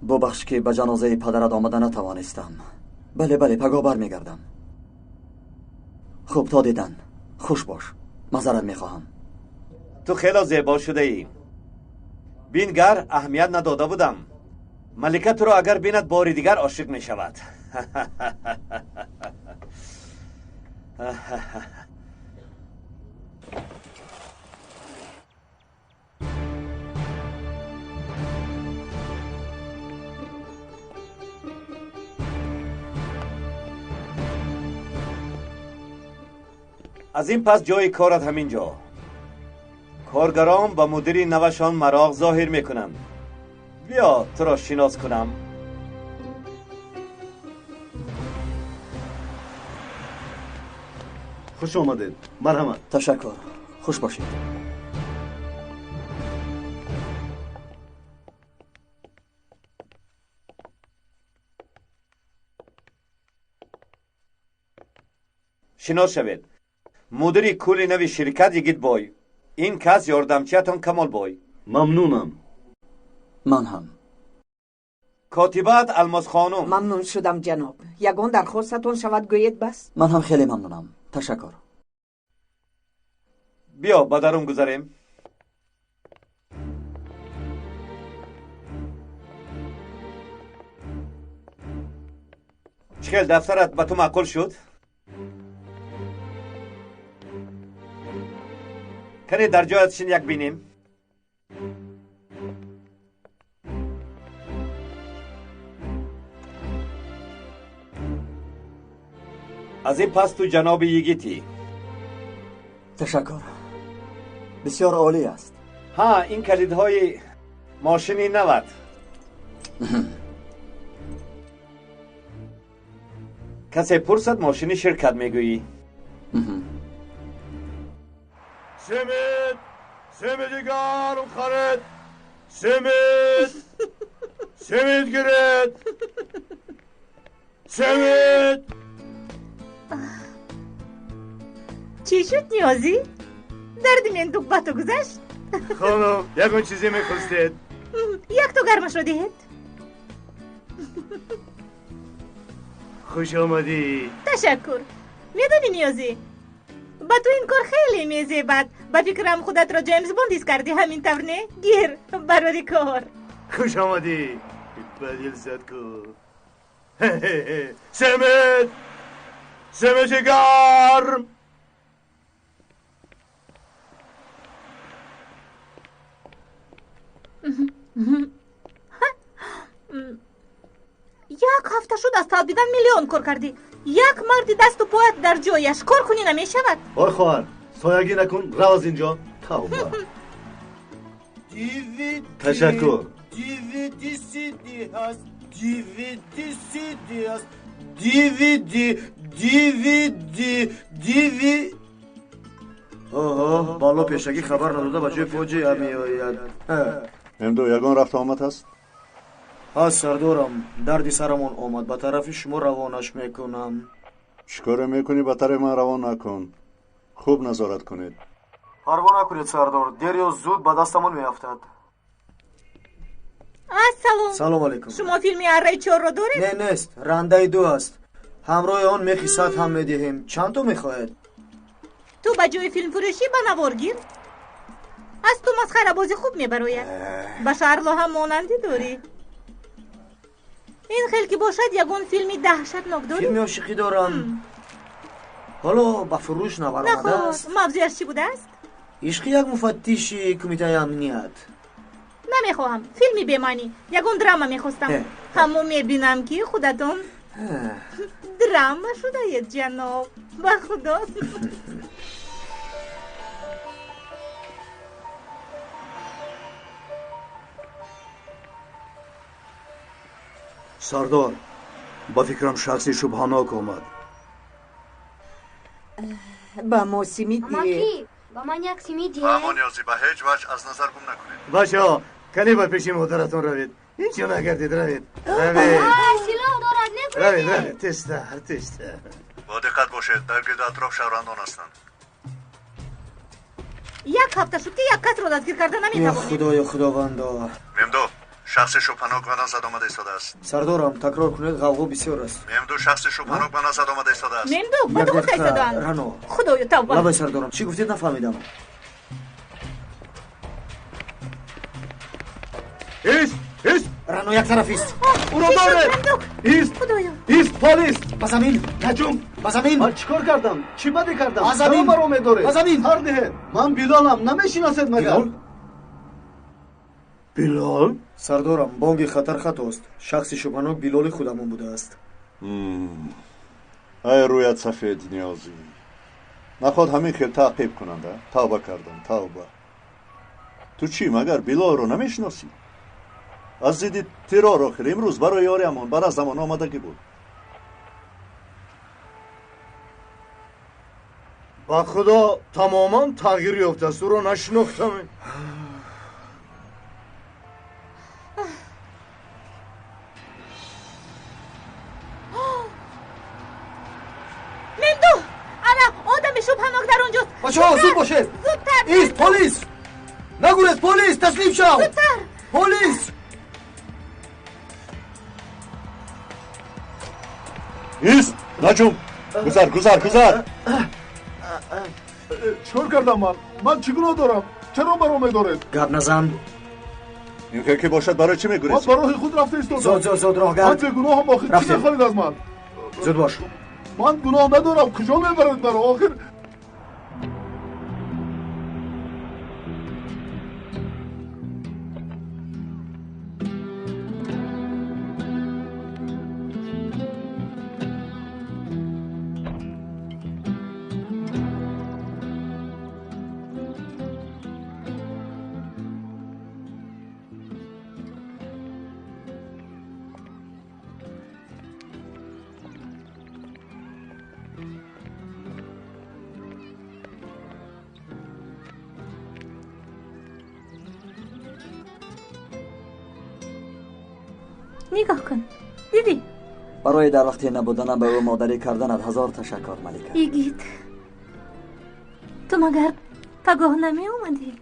ببخش که به جنازه پدرت آمده نتوانستم. بله پگاه برمیگردم. خوب تا دیدن. خوش باش. معذرت میخواهم. تو خیلی زیبا شده ای. بینگر اهمیت نداده بودم. ملکه تو را اگر بیند باری دیگر عاشق می شود. از این پس جای کارت همین جا. کارگران با مدیر نوشان مراغ ظاهر میکنند. بیا تو را شناس کنم. خوش آمدید. مرحمت. تشکر. خوش باشید. شناس شوید. مدیر کل نوی شرکت یگید بای. این کس یاردمچیتان کمال بای. ممنونم. من هم. کاتبات الماس خانم. ممنون شدم جناب. یگان درخواستتون شود گوید بس. من هم خیلی ممنونم. تشکر. بیا با درون گذاریم. چخیل دفترت به تو معقول شد؟ کنی در جایتشین یک بینیم. از این پس تو جناب یگیتی. تشکر. بسیار عالی است. ها این کلیدهای ماشینی نود. کسی پرسد ماشینی شرکت میگویی؟ سمید گرم خرید. سمید گرید. سمید. چی شد نیازی؟ درد من دوباتو گذشت؟ خانم یکون چیزی میخواستید؟ یک تو گرمش رو دهید. خوش آمدی. تشکر. میدونی نیازی با تو این کار خیلی میزیبد. با فکرم خودت را جیمز بوندیز کردی همین طور نه؟ گیر برای کار. خوش آمدی. بدیل زد کن. سمید گرم. یک هفته شد از تابیدن میلیون کار کردی. یک مردی دست و پایت در جایش کار کنی نمیشود. آی خواهر سایگی نکن. رو از اینجا. توبه. تشکر. دیویدی سیدی هست. دیویدی. آها بالا پیشگی خبر نداده با جای فوجی همی آید. امدو یگان رفت آمد هست؟ هست سردارم. دردی سرمون آمد. به طرف شما روانش میکنم. چیکار میکنی؟ به طرف من روان نکن. خوب نظارت کنید. پروا نکنید سردار. دیر یا زود به دستمون میافتد. سلام. سلام علیکم. شما فیلمی اره 4 رو دارید؟ نه نیست. رنده 2 است. همراه آن میخی 100 هم میدهیم. چند تا میخواهید؟ تو با جای فیلم فروشی به نوار گیر. از تو مسخره بازی خوب میبروید. با شارلو هم مانندی داری. این خیلی که باشد یگون فیلمی دهشتناک داری. فیلمی عاشقی دارم. حالا با فروش نوار آمده است. موضوعش چی بوده است؟ عشق یک مفتشی کمیته امنیت. نمیخواهم. فیلمی بمانی. یگون دراما میخواستم. همو میبینم که خودتون دراما شده جناب. با خدا. سردار با فکرم شخصی شبهاناک آمد. با موسیمی ماکی با من یک سی میدی؟ با نیازی به هیچ وجه از نظر گم نکنید. باشه کلی با پیشی مادرتون روید هیچ نگردید روید سلاح دارد نفرید روید تسته با دقت باشید در گرد اطراف شهروندان هستند. یک هفته شد که یک کس را دستگیر کرده نمیتوانید. خدایا خداوندا. ممدو شخص شوپناک به نظر آمده ایستاده است. سردارم تکرار کنید غوغا بسیار است. ممدو شخص شوپناک به نظر آمده ایستاده است. ممدو با تو گفته ایستادند. رانو خدایا توبه. لبای سردارم چی گفتید نفهمیدم. ایست رانو یک طرف ایست. او را داره ایست پلیس با زمین نجوم با زمین. من چیکار کردم؟ چی بدی کردم؟ با زمین برام میداره با زمین. هر ده من بیلالم نمیشناسید مگر؟ بیلال؟ سردارم بانگ خطر خط است. شخص شبانک بیلال خودمون بوده است. ای رویت سفید نیازی نخواد همین خیل تعقیب کننده. توبه کردم توبه. تو چی مگر بیلال رو نمیشناسی؟ از زیدی ترور آخر امروز برای یاریمون برای زمان آمدگی بود. با خدا تماما تغییر یافته است او را نشناختم. ممدو انا آدم شبهناک در اونجاست. بچه‌ها زود باشید. زودتر ایست پلیس نگورید پلیس تسلیم شو. زودتر پلیس ایست نجوم گذر چیکار کردم من چی گناه دارم؟ چرا برام میدارید؟ گپ نزن. این خیلی که باشد برای چی میگوریید؟ من برای خود رفته ایستادم. زود راه من گرد. به گناه هم آخر چی نخواهید از من؟ زود باش. من گناه ندارم کجا میبرید برای آخر؟ نگاه کن دیدی؟ برای در وقت نبودنم به او مادری کردنت هزار تشکر ملکه. ایگید تو مگر پگاه نمی اومدی؟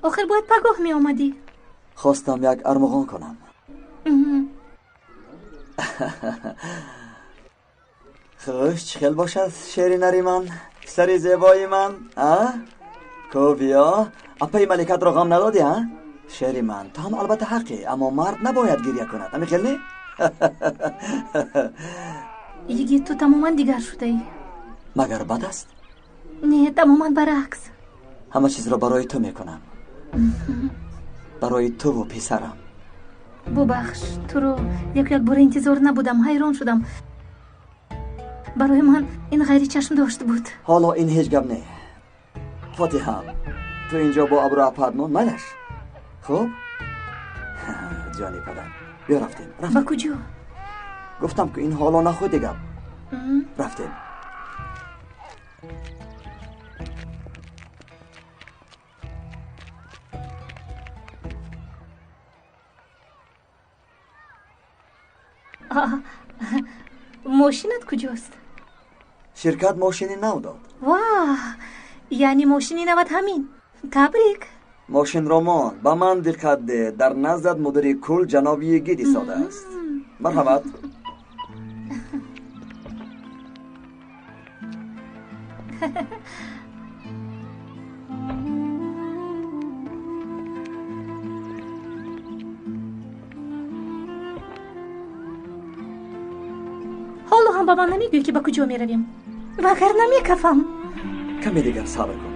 آخر باید پگاه می اومدی. خواستم یک ارمغان کنم. خوش چخل باشد شیری نری من سری زیبایی من کو بیا اپای ملکت را غم ندادی شیری من تو هم البته حقی اما مرد نباید گریه کند امی خیلی یکی تو تماما دیگر شده ای. مگر بد است؟ نه تماما برعکس. همه چیز را برای تو میکنم. برای تو و پسرم. ببخش تو رو یک بار انتظار نبودم. حیران شدم. برای من این غیر چشم داشت بود. حالا این هیچ گپ نه. فاتحه تو اینجا با ابرو اپادمون منش خب؟ جانی پدر بیا رفتیم. با کجا؟ گفتم که این حالا نخود گپ. رفتیم. ماشینت کجاست؟ شرکت ماشینی نو داد. واه یعنی ماشینی نوت همین. تبریک. ماشین رامان با من دقت ده در نزد مدیر کل جنابی گیدی ساده است. مرحبت. حالا هم با من نمیگوی که با کجا میرویم. وگر نمیکفم. کمی دیگر صبر کن.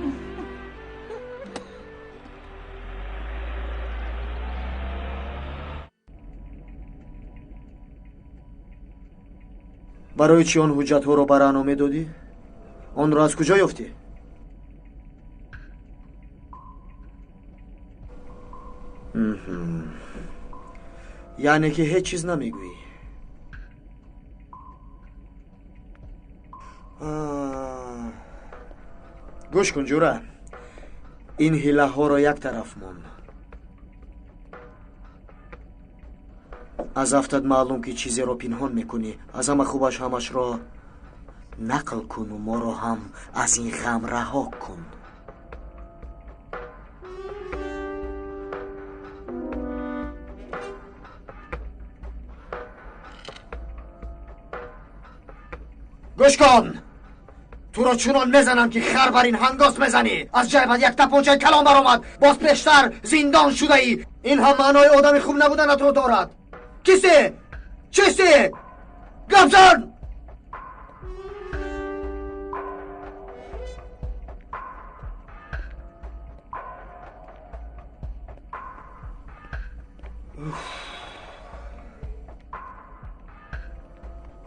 برای چی آن حجت ها رو برنامه دادی؟ آن را از کجا یافتی؟ یعنی که هیچ چیز نمیگویی. گوش کن جورا. ин ҳилаҳоро як тараф мон. аз афтат маълум ки чизеро пинҳон мекунӣ. аз ҳама хубаш ҳамашро нақл куну моро ҳам аз ин ғам раҳо кун. گوش کن. تو رو چونان میزنم که خر بر این هنگاس بزنی. از جای بعد یک تپانچه کلام برآمد باز پیشتر زندان شده ای. این هم معنای آدم خوب نبودن تو دارد. کیستی؟ چیستی؟ گپ زن.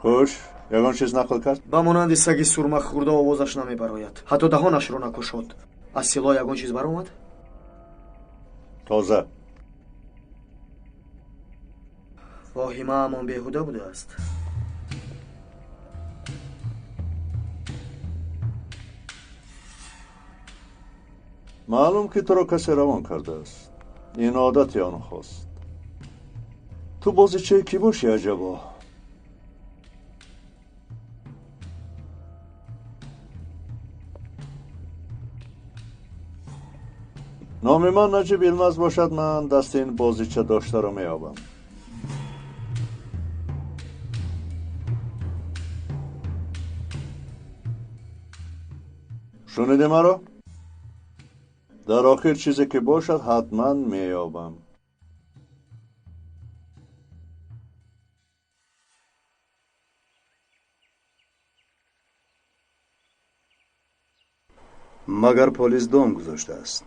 خوش ягон чиз нақл кард? ба монанди саги сурмах хурда овозаш намебарояд. ҳатто даҳонашро накушод. аз сило ягон чиз баромад? тоза. воҳимаамон беҳуда будааст. маълум ки туро касе равон кардааст. ин одати он хост. ту бозичае кӣ бошӣ аҷабо? номи ман наҷиб илмаз бошад, ман дасти ин бозича доштаро меёбам. шуниди маро? дар охир чизе ки бошад ҳатман меёбам. магар полис дом гузоштааст.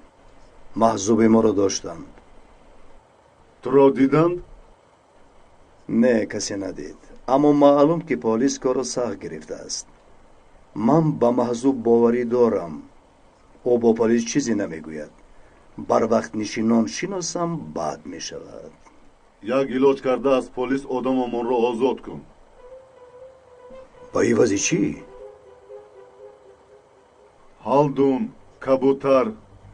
маҳзуби моро доштанд. туро диданд? не, касе надид. аммо маълум ки полис корро сахт гирифтааст. ман ба маҳзуб боварӣ дорам. ӯ бо полис чизе намегӯяд. барвақт нишинон шиносам, баъд мешавад. як илоҷ кардааст полис одамонро озод кун. ба ивази чӣ? ҳалдун, кабутар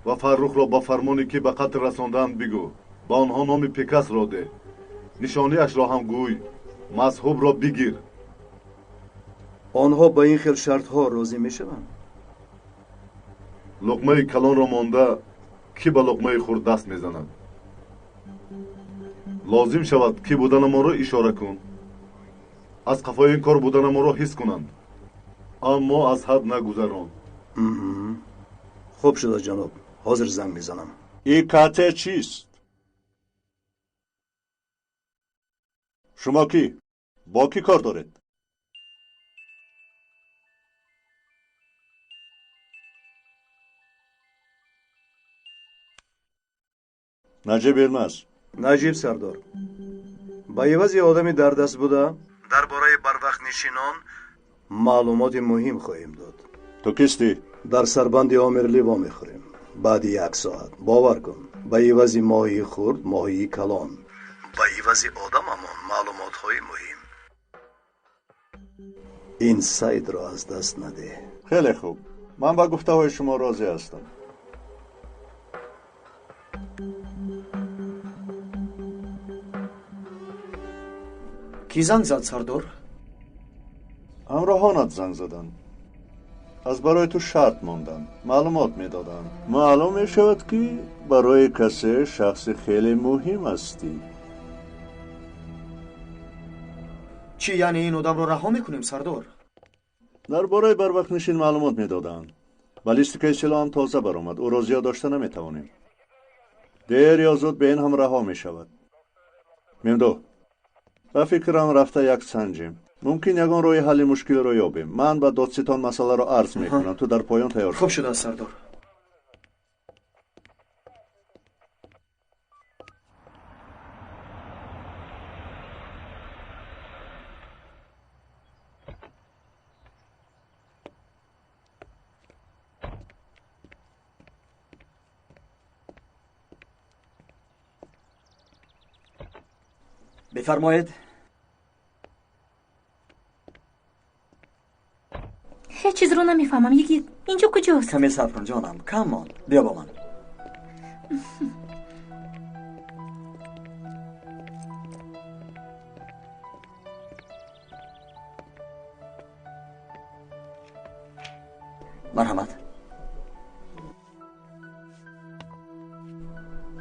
ва фаррухро ба фармоне ки ба қатл расонданд бигӯ. ба онҳо номи пикасро де. нишониашро ҳам гӯй. мазҳубро бигир. онҳо ба ин хел шартҳо розӣ мешаванд? луқмаи калонро монда ки ба луқмаи хурд даст мезанад. лозим шавад ки будани моро ишора кун. аз қафои ин кор будани моро ҳис кунанд. аммо аз ҳад нагузарон. хуб шуда ҷаноб, ҳозир занг мезанам. ин қате чист? шумо кӣ? бо кӣ кор доред? наҷиб илмаз. наҷиб сардор. ба ивази одами дар даст буда дар бораи барвақтнишинон маълумоти муҳим хоҳем дод. ту кистӣ? дар сарбанди омирли вомехӯрем. баъди 1 соат. бовар кун, ба ивази моҳии хурд, моҳии калон, ба ивази одамамон маълумотҳои муҳим. ин сайдро аз даст надеҳ. хеле хуб. ман ба гуфтаҳои шумо розӣ ҳастам. кӣ занг зад, сардор? ҳамроҳонат занг заданд. аз барои ту шарт монданд. маълумот медоданд. маълум мешавад ки барои касе шахси хеле муҳим ҳастӣ. чӣ, яъне ин одамро раҳо мекунем, сардор? дар бораи барвақтнишин маълумот медоданд. балистикаи силоҳам тоза баромад. ӯро зиёд дошта наметавонем. дер ё зуд бе ин ҳам раҳо мешавад. мемдӯ, ба фикрам рафта як санҷем. мумкин ягон роҳи ҳалли мушкилро ёбем. ман ба додситон масъаларо арз мекунам. ту дар поён тайёр шуд. хуб шудааст, сардор. بفرمایید. هیچ چیز رو نمیفهمم. یکی اینجا کجاست؟ کمی صبر کن جانم. کم ماند. بیا با من. مرحمت.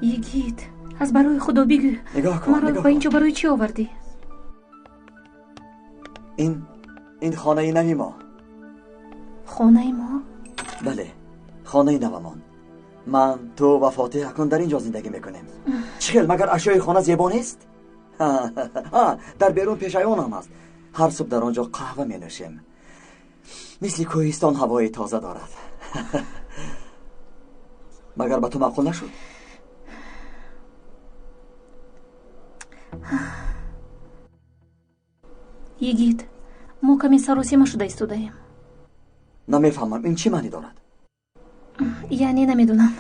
یگید از برای خدا بگو نگاه کن. مرا با اینجا برای چی آوردی؟ این خانه نوی ما. خانه ما؟ بله، خانه نومان. من، تو و فاتح اکنون در اینجا زندگی میکنیم. چخیل مگر اشیای خانه زیبا نیست؟ در بیرون پیشایون هم است. هر صبح در آنجا قهوه می نوشیم. مثل کوهستان هوای تازه دارد. مگر به تو معقول نشد؟ یگید ما کمی سروسیمه شده ایستاده‌ایم. نمیفهمم این چی معنی دارد؟ یعنی نمیدونم.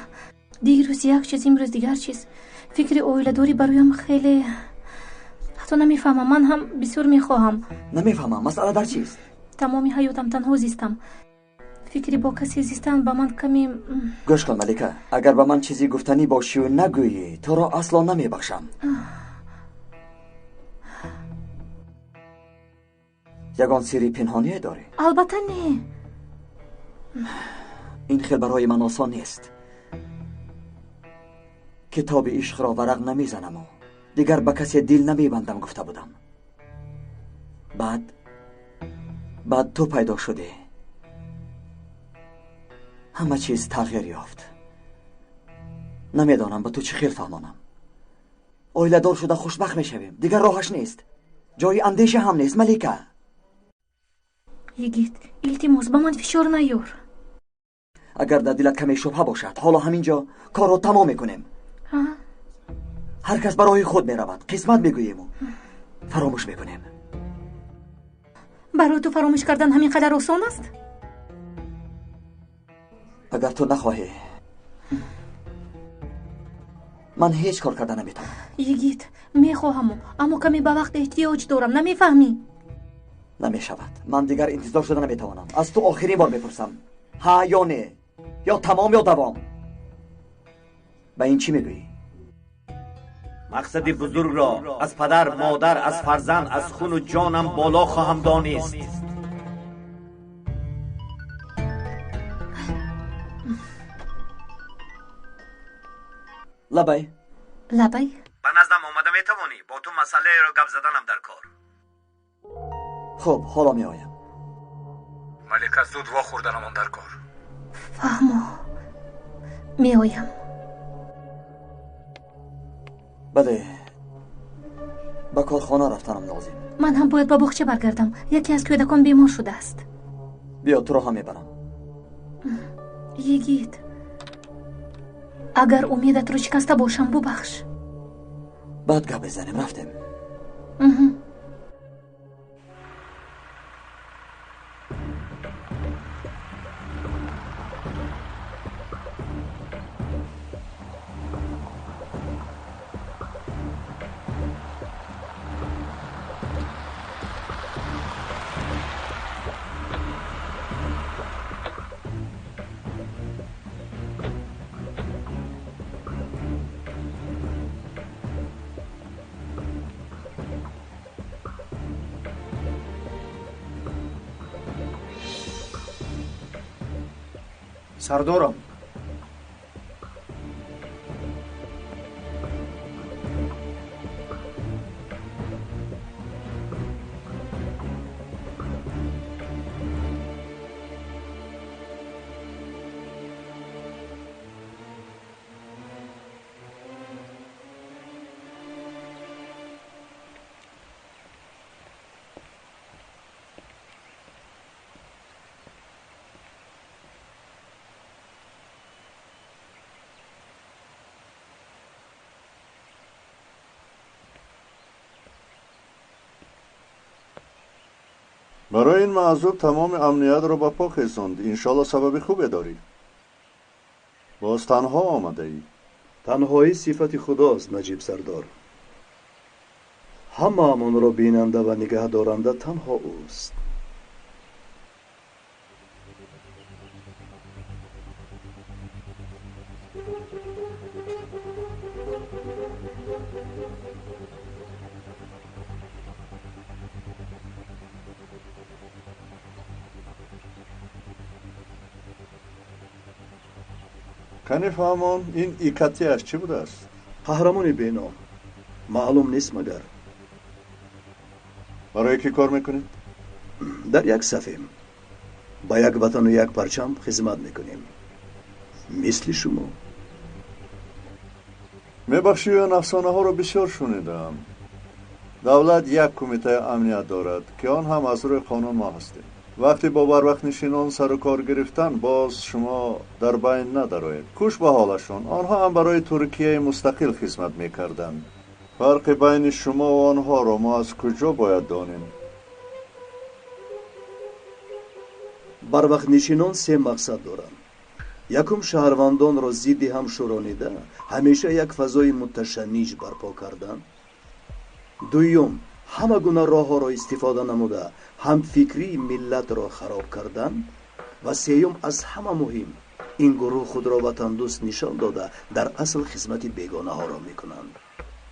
دیروز یک چیز، امروز دیگر چیز. فکر اویله‌داری برایم خیلی، حتی نمیفهمم. من هم بسیار میخواهم. نمیفهمم مسئله در چیست؟ تمامی حیاتم تنها زیستم. فکری با کسی زیستن با من کمی. گوش کن ملیکه، اگر به من چیزی گفتنی باشی و نگویی تو را اصلا نمیبخشم. یگان سری پنهانی داری؟ البته نه. این خیلی برای من آسان نیست. کتاب عشق را ورق نمیزنم و دیگر به کسی دل نمیبندم گفته بودم. بعد تو پیدا شدی. همه چیز تغییر یافت. نمیدانم به تو چه خیل فهمانم. اویله دار شده خوشبخت میشویم. دیگر راهش نیست. جای اندیشه هم نیست ملیکه. یگید التماس به من فشار نیار. اگر در دلت کمی شبهه باشد حالا همینجا کار رو تمام میکنیم. هر کس برای خود میرود. قسمت میگوییم و فراموش میکنیم. برای تو فراموش کردن همین قدر آسان است؟ اگر تو نخواهی من هیچ کار کرده نمیتونم. یگید میخواهم اما کمی به وقت احتیاج دارم. نمیفهمی؟ نمیشود. من دیگر انتظار شده نمیتوانم. از تو آخرین بار میپرسم. ها یا نه؟ یا تمام یا دوام؟ به این چی میگویی؟ مقصد بزرگ را از پدر، مادر، از فرزند، از خون و جانم بالا خواهم دانست. لبی به نظرم آمده میتوانی. با تو مسئله را گپ زدنم در کار. خب حالا می آیم. ملیکه زود وا خوردنمان در کار. فهمو می آیم. بله به کارخانه رفتنم لازم. من هم باید با باغچه برگردم. یکی از کودکان بیمار شده است. بیا تو را هم میبرم. یگید اگر امیدت رو شکسته باشم ببخش. بعد گپ بزنیم. رفتیم. سردارم برای این معذوب تمام امنیت رو با پا خیزوند. انشالله سبب خوبه داری. باز تنها آمده ای. تنهایی صفت خداست نجیب سردار. همه امون رو بیننده و نگه دارنده تنها اوست. کنی فهمون این ایکاتیش چی بوده است؟ قهرمانی بینام معلوم نیست مگر. برای کی کار میکنید؟ در یک صفیم با یک وطن و یک پرچم خدمت میکنیم مثل شما. میبخشی و افسانه ها رو بسیار شنیدم. دولت یک کمیته امنیت دارد که آن هم از روی قانون ما هستیم. وقتی با بروقت نشینان سر و کار گرفتن باز شما در بین ندارید. کوش به حالشون. آنها هم برای ترکیه مستقل خدمت میکردند. فرق بین شما و آنها رو ما از کجا باید دانیم؟ بروقت نشینان سه مقصد دارند. یکم شهروندان را ضد هم شورانیده همیشه یک فضای متشنج برپا کردن. دویم همه گونه راه ها را استفاده نموده هم فکری ملت را خراب کردن. و سیوم از همه مهم این گروه خود را وطن دوست نشان داده در اصل خدمت بیگانه ها را میکنند.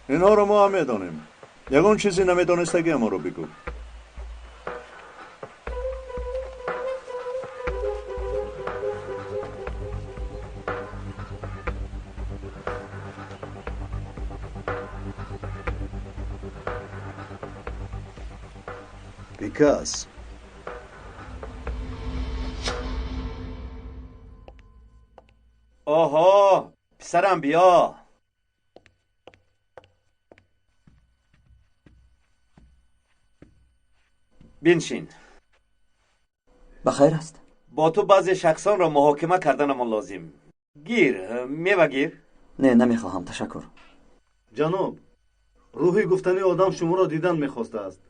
اینها رو ما هم میدانیم. یگان چیزی نمیدانستگی ما رو بگو. پیکاس آها پسرم بیا. بنشین. بخیر است. با تو بعضی شخصان را محاکمه کردنمان لازم. گیر میوه گیر. نه نمیخواهم تشکر. جناب روحی گفتنی آدم شما را دیدن میخواسته است.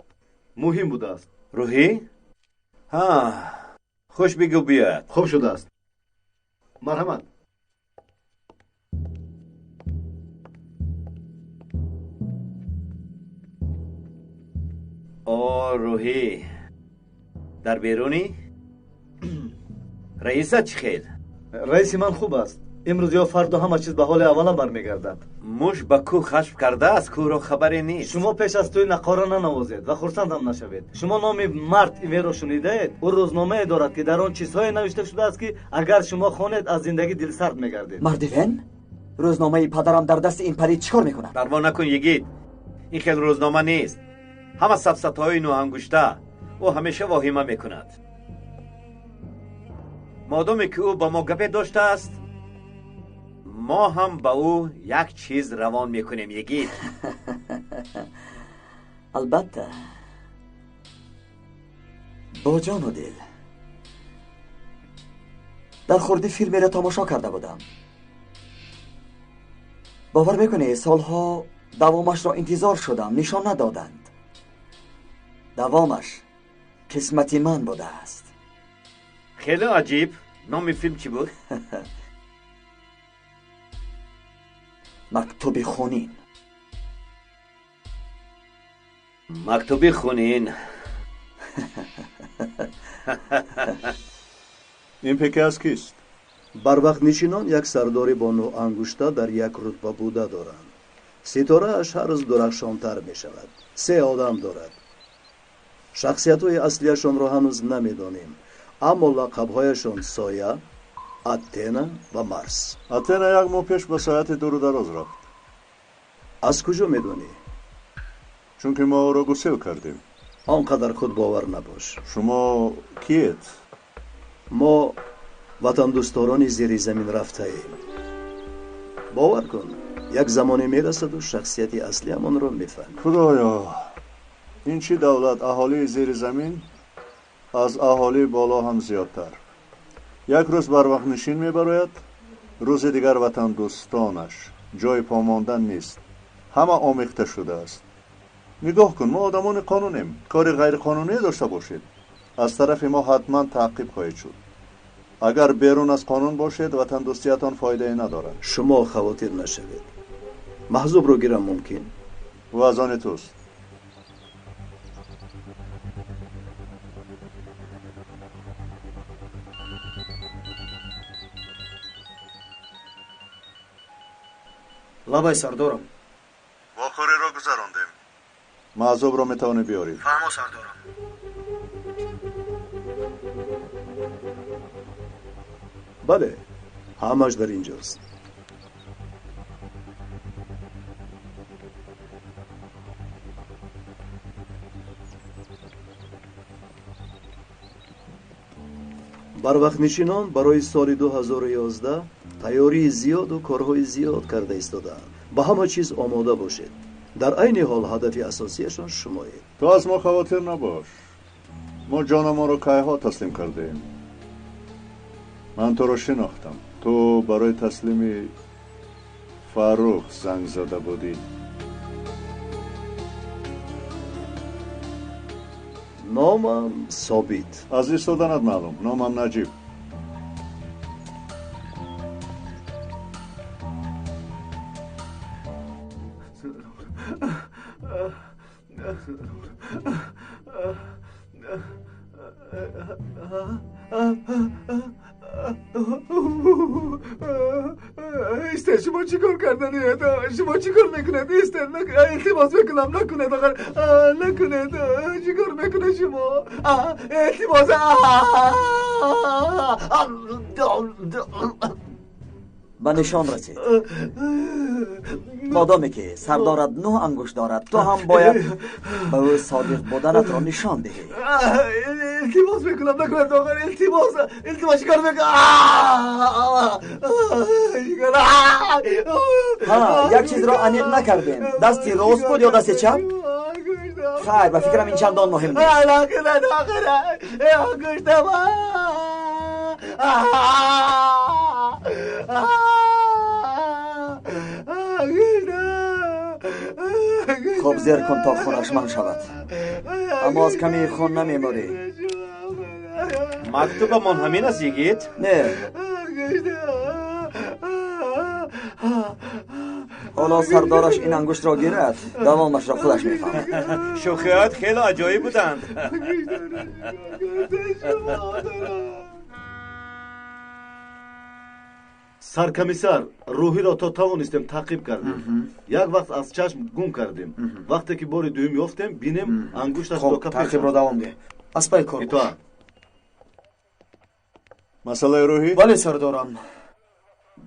مهم بوده است. روحی؟ ها خوش بگو بیاد. خوب شده است. مرحمت. روحی در بیرونی؟ رئیست چی خیل؟ رئیس من خوب است. امروز یا فردا همه چیز به حال اولم برمیگردد. موش با کو خشم کرده است کو را خبری نیست. شما پیش از توی نقاره ننوازید و خرسند هم نشوید. شما نام مرد ایمی را شنیدید؟ او روزنامه دارد که در آن چیزهای نوشته شده است که اگر شما خوانید از زندگی دلسرد میگردید. مردوین؟ روزنامه پدرم در دست این پری چیکار میکنه؟ پروا نکن یگید. این خیلی روزنامه نیست. همه سفسطه‌های نو انگشته. او همیشه واهمه میکند. مادامی که او با ما گپی داشته است ما هم با او یک چیز روان میکنیم یگید. البته با جان و دل. در خورده فیلمی را تماشا کرده بودم. باور میکنی سالها دوامش را انتظار شدم نشان ندادند. دوامش قسمت من بوده است. خیلی عجیب. نام فیلم چی بود؟ مکتوب خونین. مکتوب خونین. این پیکاس کیست؟ بروقت نشینان یک سرداری با نو انگشته در یک رتبه بوده دارند. ستاره اش هر روز درخشانتر می شود. 3 آدم دارد. شخصیت های اصلیشان را هنوز نمیدانیم. اما لقبهایشان سایه، اتنا و مارس. اتنا یک ماه پیش به ساعت دور و دراز رفت. از کجا میدونی؟ چون که ما او را گسیل کردیم. آنقدر خود باور نباش. شما کیت؟ ما وطن دوستداران زیر زمین رفته ایم. باور کن یک زمانی میرسد و شخصیت اصلی همان را میفهمی. خدایا این چی دولت اهالی زیر زمین از اهالی بالا هم زیادتر. یک روز بروقت نشین میبراید، روز دیگر وطن دوستانش. جای پاماندن نیست. همه آمیخته شده است. نگاه کن ما آدمان قانونیم. کار غیر قانونی داشته باشید از طرف ما حتما تعقیب خواهید شد. اگر بیرون از قانون باشید وطن دوستیتان فایده ندارد. شما خواطر نشوید. محضوب رو گیرم ممکن؟ و از آن توست. лабай сардорам. вохӯриро гузарондем. маъзубро метавонӣ биёрӣ. фаҳмо сардорам. бале, ҳамаш дар инҷост. барвақтнишинон барои соли 2011 тайёрии зиёду корҳои зиёд карда истодаанд. ба ҳама чиз омода бошед. дар айни ҳол ҳадафи асосияшон шумоед. ту аз мо хавотир набош. мо ҷонамонро кайҳо таслим кардем. ман туро шинохтам. ту барои таслими фаррух занг зада будӣ. номам собит. аз истоданат маълум. номам наҷиб. ایستر شما چی کار کردنید؟ شما چی کار میکنید؟ ایستر التماس میکنم نکنید آقا نکنید. چی کار میکنید شما؟ التماس به نشان رسید. مادامی که سردارت 9 انگشت دارد تو هم باید به او صادق بودنت را نشان دهی. التماس میکنم نکنید آقا التماس چی کار میکنید؟ ها یک چیز را انیق نکردیم. دستی راست بود یا دست چپ؟ خیر به فکرم این چندان مهم نیست. نکنید آقا انگشت خب زیر کن تا خونش من شود. اما از کمی خون نمیموری. مکتوب من همین است یگید؟ نه. حالا سردارش این انگشت را گیرد دوامش را خودش میفهمد. شوخیات خیلی عجایب بودند. саркомиссар рӯҳиро то тавонистем таъқиб кардем. як вақт аз чашм гум кардем. вақте ки бори дуюм ёфтем бинем ангушташ до кафе. таъқибро давом диҳ. аз пай кор итоат. масъалаи рӯҳӣ? бале сардорам.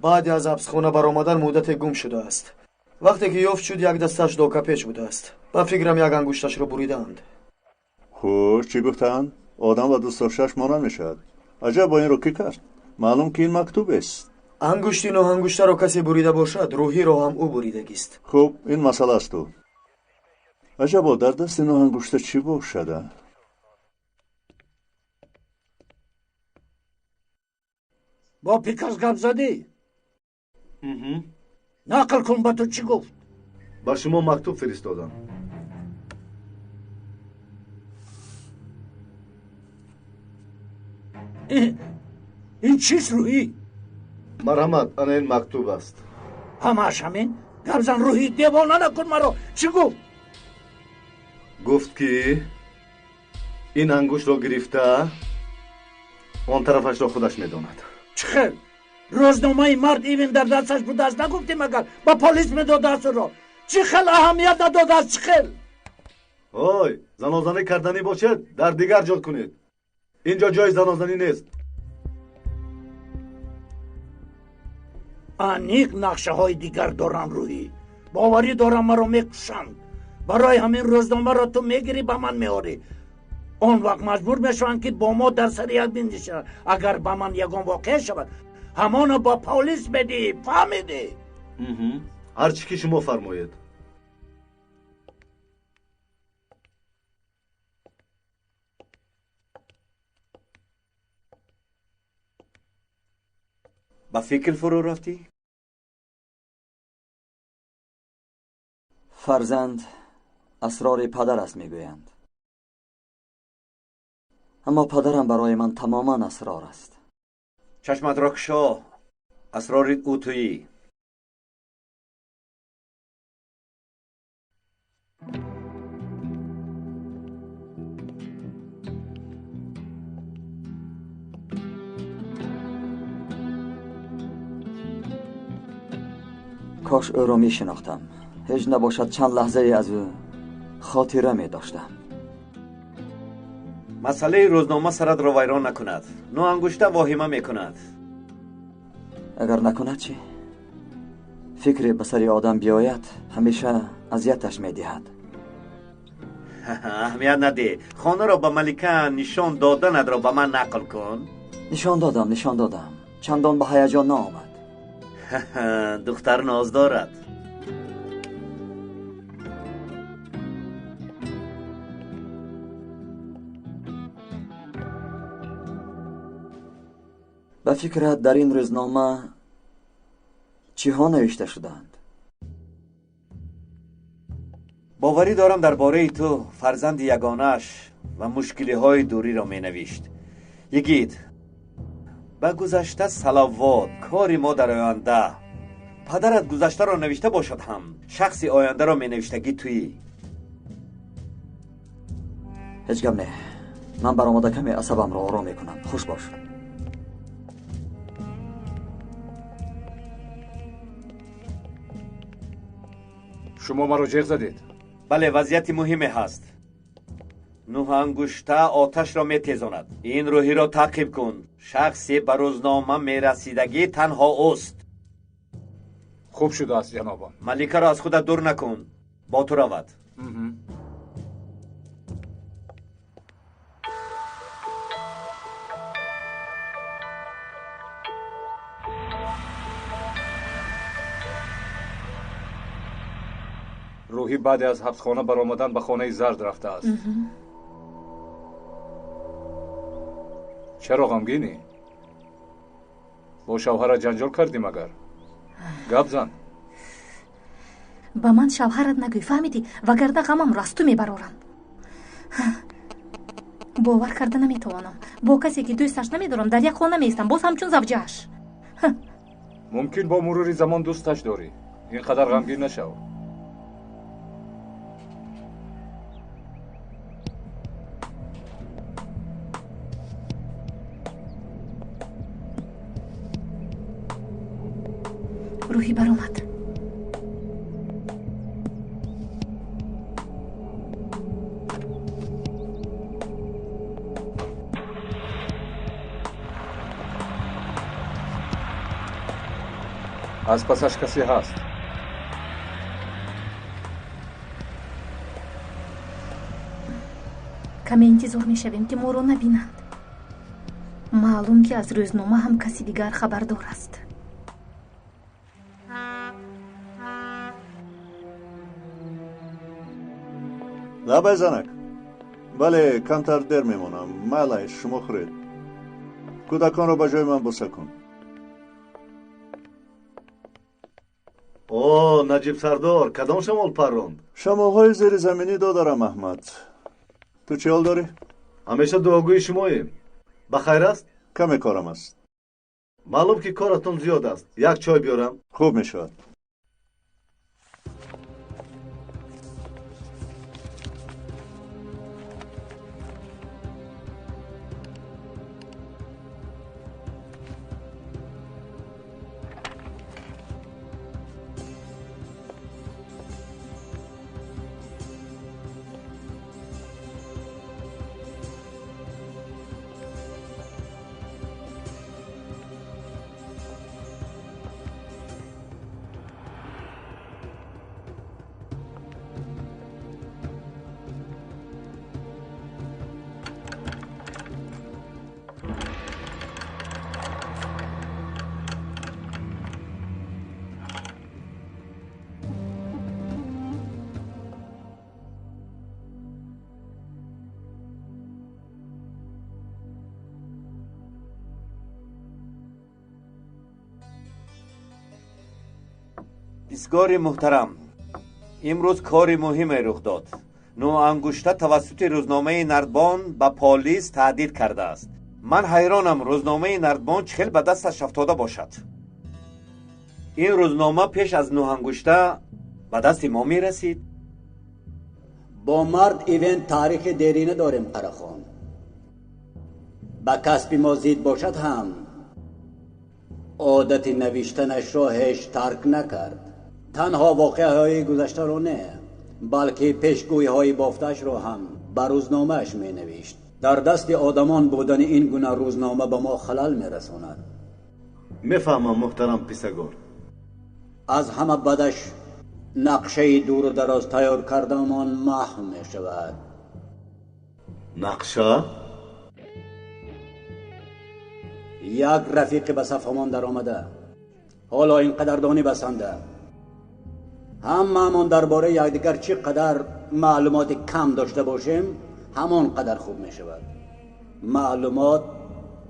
баъди аз ҳабсхона баромадан муддате гум шудааст. вақте ки ёфт шуд як дасташ до капеч будааст. ба фикрам як ангушташро буридаанд. хуш чӣ гуфтаанд? одам ба дӯстдошташ монанд мешавад. аҷаб бо инро кӣ кард? маълум ки ин мактубест. ангушти ноҳангуштаро касе бурида бошад рӯҳиро ҳам ӯ буридагист. хуб ин масъала асту. аҷабо дар дасти ноҳангушта чӣ бошада? با پیکاس گپ زدی؟ نقل کن با تو چی گفت؟ ба шумо мактуб фиристодам. این چیست روحی؟ марҳамат ана ин мактуб аст. ҳамааш ҳамин? гап зан روحی девона накун маро. чӣ гуфт? гуфт ки ин ангуштро гирифта он тарафашро худаш медонад. чӣ хел? روزنامه‌ی مرد ایوین در دستش بوده است نگفتی مگر با پلیس میداده است رو. چی خیل اهمیت نداده است چی خیل؟ ой занозанӣ карданӣ бошед дар дигар ҷо кунед. инҷо ҷои занозанӣ нест. انیق نقشه های دیگر دارم روحی. باوری دارم مرا میکشند. برای همین روزنامه را تو میگیری به من میاری. اون وقت مجبور میشوند که با ما در سر یک بندشن. اگر به من یگان واقع شود همانو با پلیس بدی. فهمیدی؟ ҳар чӣ ки шумо фармоед. با فکر فرو رفتی؟ فرزند اسرار پدر است میگویند. اما پدرم برای من تماما اسرار است. چشمت را گشا. اسرار او تویی. کاش او را می شناختم. هیچ نباشد چند لحظه از او خاطره می داشتم. مسئله روزنامه سرت را ویران نکند. نو انگشته واهمه میکند. اگر نکند چی؟ فکر به سر آدم بیاید همیشه اذیتش می دهد. اهمیت نده. خانه را به ملکه نشان دادن را به من نقل کن. نشان دادم. چندان به هیجان نآمد. دختر ناز دارد. به فکرت در این روزنامه چی ها نوشته شدند؟ باوری دارم درباره تو فرزند یگانش و مشکلی های دوری را می نوشت. یگید به گذشته صلوات کاری ما در آینده. پدرت گذشته را نوشته باشد هم شخص آینده را می نوشتگی توی. هیچ گپ نه. من برآمده کمی عصبم را آرام میکنم. خوش باش. شما مرا جیغ زدید؟ بله، وضعیت مهمی هست. نوح انگشته آتش را میتیزاند. این روحی را تعقیب کن. شخصی به روزنامه میرسیدگی تنها اوست. خوب شده است جنابم. ملکه را از خودت دور نکن. با تو رود. روحی بعد از حبسخانه برآمدن به خانه زرد رفته است. چرا غمگینی؟ با شوهرت جنجال کردی مگر؟ گپ زن. با من شوهرت نگوی، فهمیدی؟ وگرنه غمم را از تو میبرارم. باور کرده نمیتوانم. با کسی که دوستش نمیدارم در یک خانه میستم، باز همچون زوجه‌اش. ممکن با مرور زمان دوستش داری. اینقدر غمگین نشو. روحی برآمد. از پسش کسی هست؟ کمی انتظار میشویم که ما رو نبینند. معلوم که از روزنامه هم کسی دیگر خبردار است. لبای زنک. بله، کمتر دیر میمونم. مالای شما خورید. کودکان رو به جای من بسه کن. اوه نجیب سردار، کدام شمال پروند؟ شماهای زیر زمینی دارم احمد. تو چی حال داری؟ همیشه دعاگوی شماییم. بخیر است؟ کمی کارم است. معلوم که کارتون زیاد است. یک چای بیارم؟ خوب میشود. بسیار محترم، امروز کاری مهم رخ داد. نو انگشته توسط روزنامه نردبان به پلیس تهدید کرده است. من حیرانم روزنامه نردبان چخیل به دستش افتاده باشد. این روزنامه پیش از نو انگشته به دست ما می رسید. با مرد ایونت تاریخ دیرینه داریم قراخان. با کسب ما زید باشد هم عادت نوشتنش را هیچ ترک نکرد. تنها واقعه های گذشته رو نه، بلکه پیشگویی های بافتش رو هم بر روزنامهش می نوشت. در دست آدمان بودن این گونه روزنامه به ما خلل می رساند. میفهمم محترم پیسگور. از همه بدش نقشه دور و دراز تیار کردمان محو می شود. نقشه؟ یک رفیق به صفمان در آمده، حالا این قدردانی بسنده. هممون درباره یکدیگر چقدر معلومات کم داشته باشیم همان قدر خوب می شود. معلومات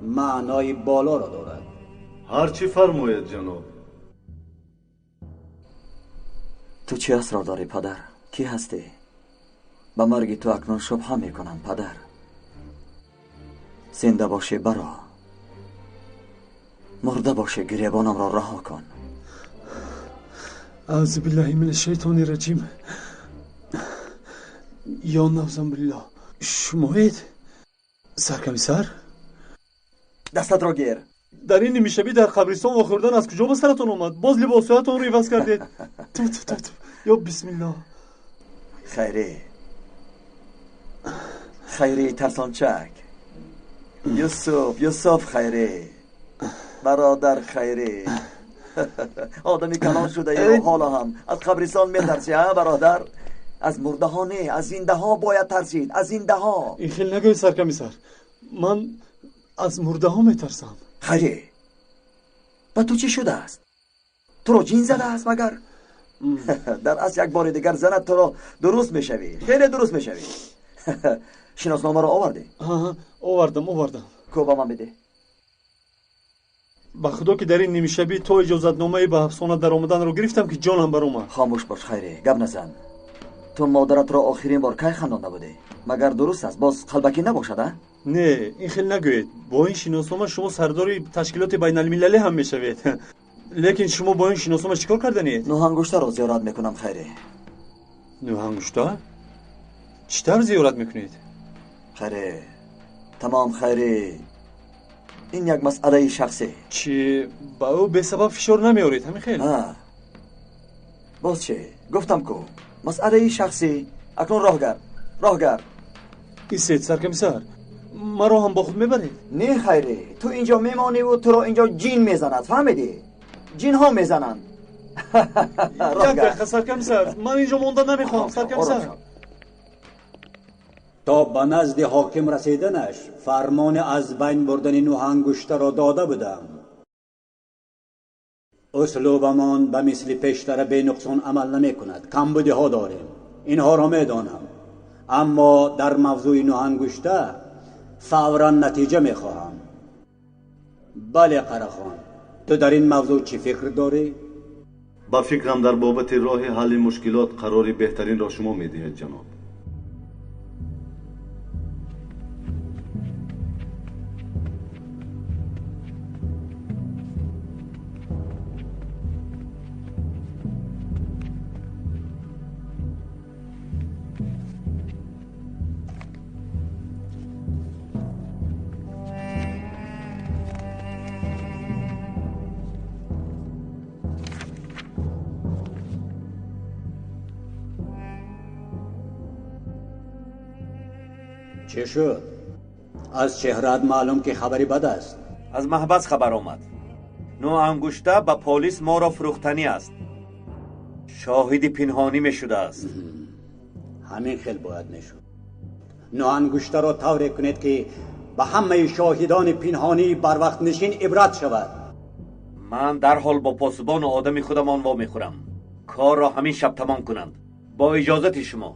معنای بالا را دارد. هر چی فرماید جناب. تو چی اسرار داری پدر؟ کی هستی؟ به مرگ تو اکنون شبهه میکنم پدر. زنده باشه برا، مرده باشه گریبانم را رها کن. اعوذ بالله من الشیطان الرجیم. یا نوزم بالله. شمایید سرکمیسر؟ دستت را گیر. در این نیمه شبی در قبرستان واخوردن از کجا به سرتون اومد؟ باز لباساتون رو عوض کردید. یا بسم الله. خیری ترسانچک. یوسف خیری، برادر خیری. آدمی کلان شده و حالا هم از قبرستان میترسی ها برادر؟ از مرده ها نه، از زنده ها باید ترسید. از زنده ها. این خیلی نگوی سرکمیسر، من از مرده ها میترسم. خیلی و تو چی شده است؟ تو رو جین زده است مگر؟ در اصل یک بار دیگر زند تو رو درست میشوی، خیلی درست میشوی. شناسنامه رو آوردی؟ آوردم. کو با من بده. با خدا که در این نیمه شبی تو اجازت نامه به حبسخانه در آمدن رو گرفتم که جانم بر اومد. خاموش باش خیری، گپ نزن. تو مادرت را آخرین بار کی خندانده بودی؟ مگر درست است باز قلبکی نباشد؟ نه این خیلی نگوید. با این شناسنامه شما سرداری تشکیلات بین المللی هم میشوید. لیکن شما با این شناسنامه چیکار کردنید؟ نوهنگشته را زیارت میکنم خیری. نوهنگشته؟ چطور زیارت میکنید؟ خیری تمام خیری، این یک مسئله شخصی. چی با او به سبب فشار نمیارید؟ همین خیلی. باز چی؟ گفتم کو مسئله شخصی. اکنون راه گرد. ایستید سرکمیسر، مرا هم با خود میبرید؟ نه خیری، تو اینجا میمانی و تو را اینجا جین میزند، فهمیدی؟ جین ها میزنند. یک دقیقه سرکمیسر، من اینجا مانده نمیخوام سرکمیسر. تا به نزد حاکم رسیدنش فرمان از بین بردن نوهنگشته را داده بودم. اسلوبمان به مثل پیشتر به نقصان عمل نمی کند. کمبودی ها داریم، اینها را می دانم، اما در موضوع نوهنگشته فوراً نتیجه می خواهم. بله قراخان، تو در این موضوع چی فکر داری؟ با فکرم در بابت راه حل مشکلات قراری بهترین را شما می دهید جناب. چه شد؟ از چهره‌ات معلوم که خبری بد است. از محبس خبر آمد. نوانگشته به پلیس ما را فروختنی است. شاهدی پنهانی می شده است. همین خیلی باید میشد. نوانگشته را طوری کنید که به همه شاهدان پنهانی بر وقت نشین عبرت شود. من در حال با پاسبان و آدم خودم آن وا میخورم. کار را همین شب تمام کنند. با اجازت شما.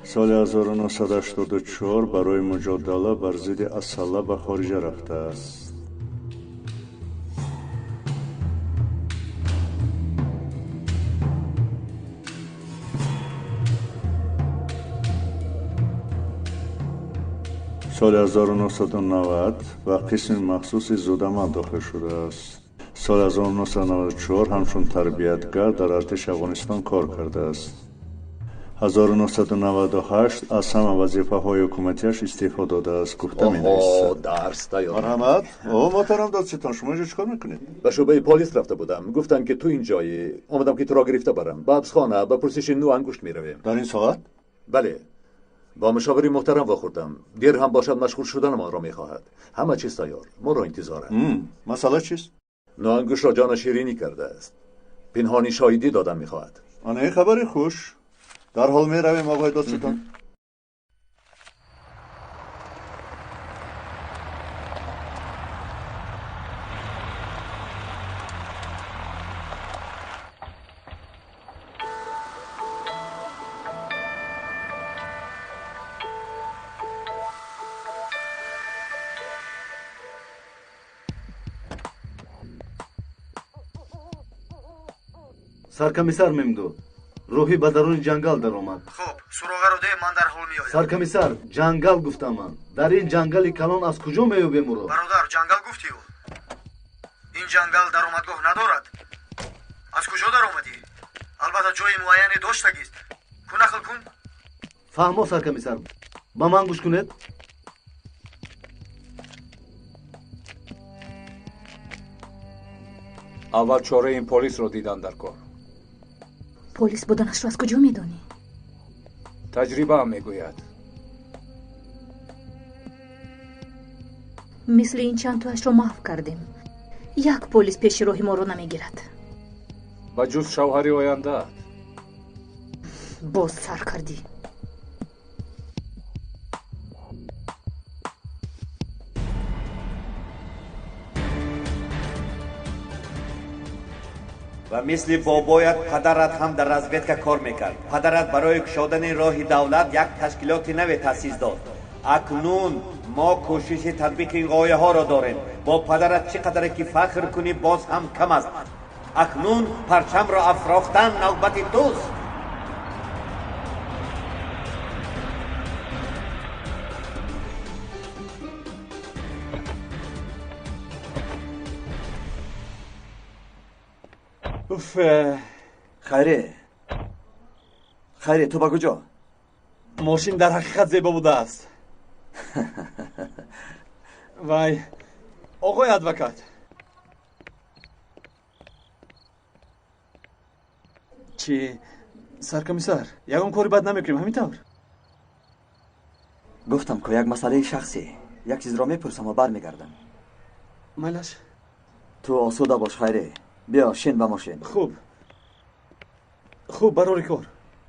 سال 1984 برای مجادله بر ضد اصاله به خارج رفته است. سال 1990 و قسم مخصوص زودمان داخل شده است. соли 1994 ҳамчун тарбиятгар дар артиши афғонистон кор кардааст. 1998 аз ҳама вазифаҳои ҳукуматиаш истеъфо додааст. Гуфта менависад. дарс тайёр. марҳамат. моҳтарам додситон, шумо инҷо чикор мекунед? ба шӯъбаи полис рафта будам. Гуфтанд ки ту ин ҷои. омадам ки туро гирифта барам. ба ҳабсхона ба пурсиши ну ангушт меравем. дар ин соат? бале. با مشاوری محترم واخوردم. دیر هم باشد مشغول شدنمان را میخواهد. همه چیز تیار. ما را انتظارم. مسئله چیست؟ نوانگوش را جان شیرینی کرده است. پنهانی شاهدی دادن میخواهد. آنه خبری خوش. در حال میرویم آقای دادستان. سرکمیسر ممدو روحی به درون جنگل در اومد. خب سراغ رو ده من در حال میآیم. سرکمیسر جنگل گفتم من. در این جنگل کلان از کجا میابیم او رو؟ برادر جنگل گفتی او. این جنگل در اومدگاه ندارد. از کجا در اومدی؟ البته جای معینی داشتگیست. نقل کن. فهمو سرکمیسر. با من گوش کنید. اول چاره این پلیس رو دیدن در کار. پلیس بودنش رو از کجا میدونی؟ تجربه هم میگوید. مثل این چند تاش رو محو کردیم. یک پلیس پیش روی ما رو نمیگیرد. با جز شوهری آینده. باز سر کردی. و مثل بابایت پدرت هم در разведка کار میکرد. پدرت برای گشودن راه دولت یک تشکیلات نو تأسیس داد. اکنون ما کوشش تطبیق این غایه ها را داریم. با پدرت چقدر که فخر کنی باز هم کم است. اکنون پرچم را افراختن نوبت توست. خیره تو با کجا؟ ماشین در حقیقت زیبا بوده است. وای آقای ادوکات، چی سرکمیسر یگان کاری بد نمیکنیم همینطور؟ گفتم که یک مسئله شخصی، یک چیز را میپرسم و برمیگردم. مالش تو آسوده باش خیره. بیا شین به ماشین. خوب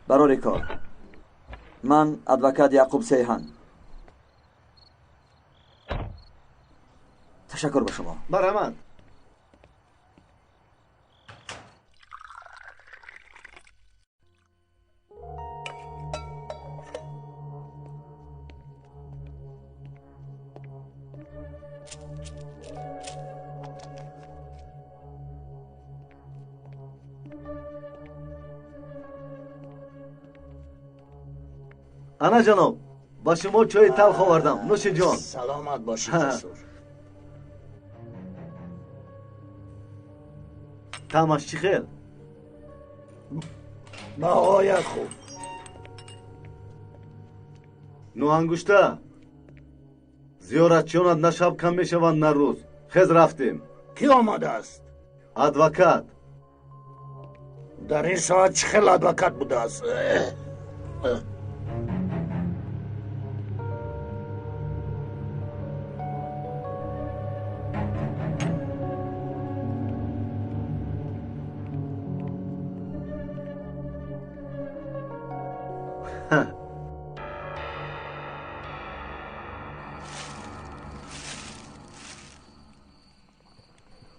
برای کار. من ادوکات یعقوب سیحان. تشکر به شما. برامد. انا جناب با شما چای تلخ آوردم. نوش جان. سلامت باشی جسور. طعمش چی خیل؟ بغایت خوب. نو انگشته زیارتچیانت نه شب کم میشوند نه روز. خیز رفتیم. کی آمده است؟ ادوکات. در این ساعت چه خیل ادوکات بوده است؟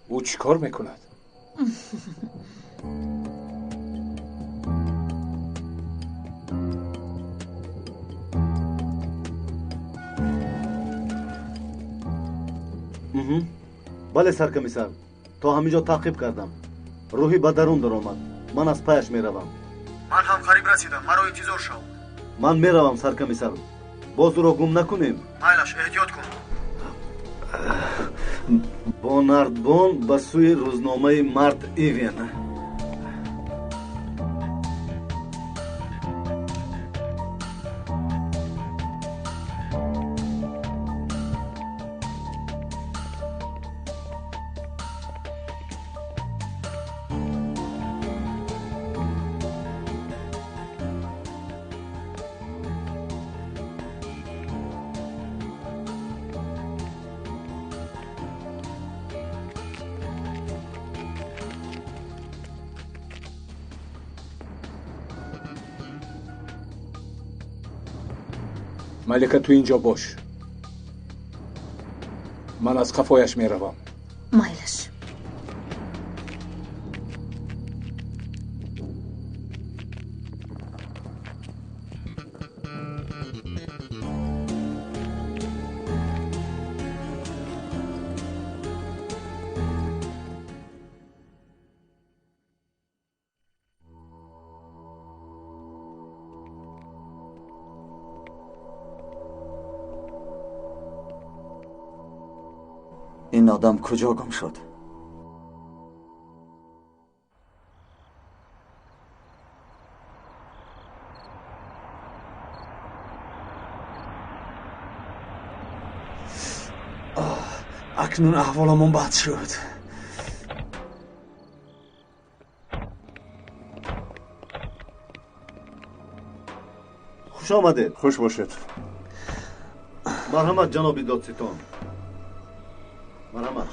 او چی کار میکند؟ بله سرکمیسر، تا همینجا تعقیب کردم. روحی به درون در آمد. من از پایش میروم. من هم قریب رسیدم. مرا انتظار شو. من میروم سرکمیسر. باز او را گم نکنیم. مایلش احتیاط کن. бо нардбон ба сӯи рӯзномаи мард ивен. малика ту инҷо бош. ман аз қафояш меравам. майлаш. این آدم کجا گم شد؟ اکنون احوالمون بد شد. خوش آمدید. خوش باشید. مرحمت جناب دادستان. مرحمت.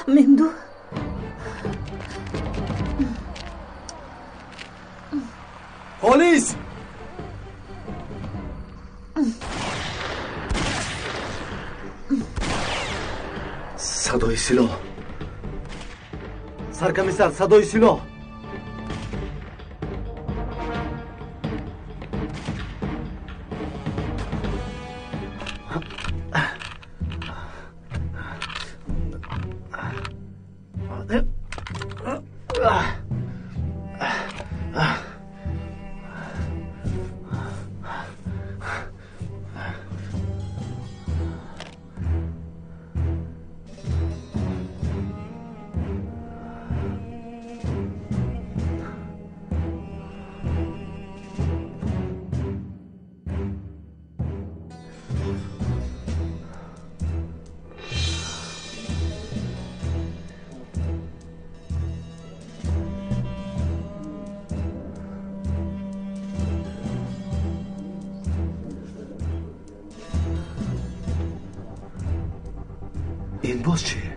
ممدو پلیس صدای سلاح. سرکمیسر صدای سلاح. این باز چیه؟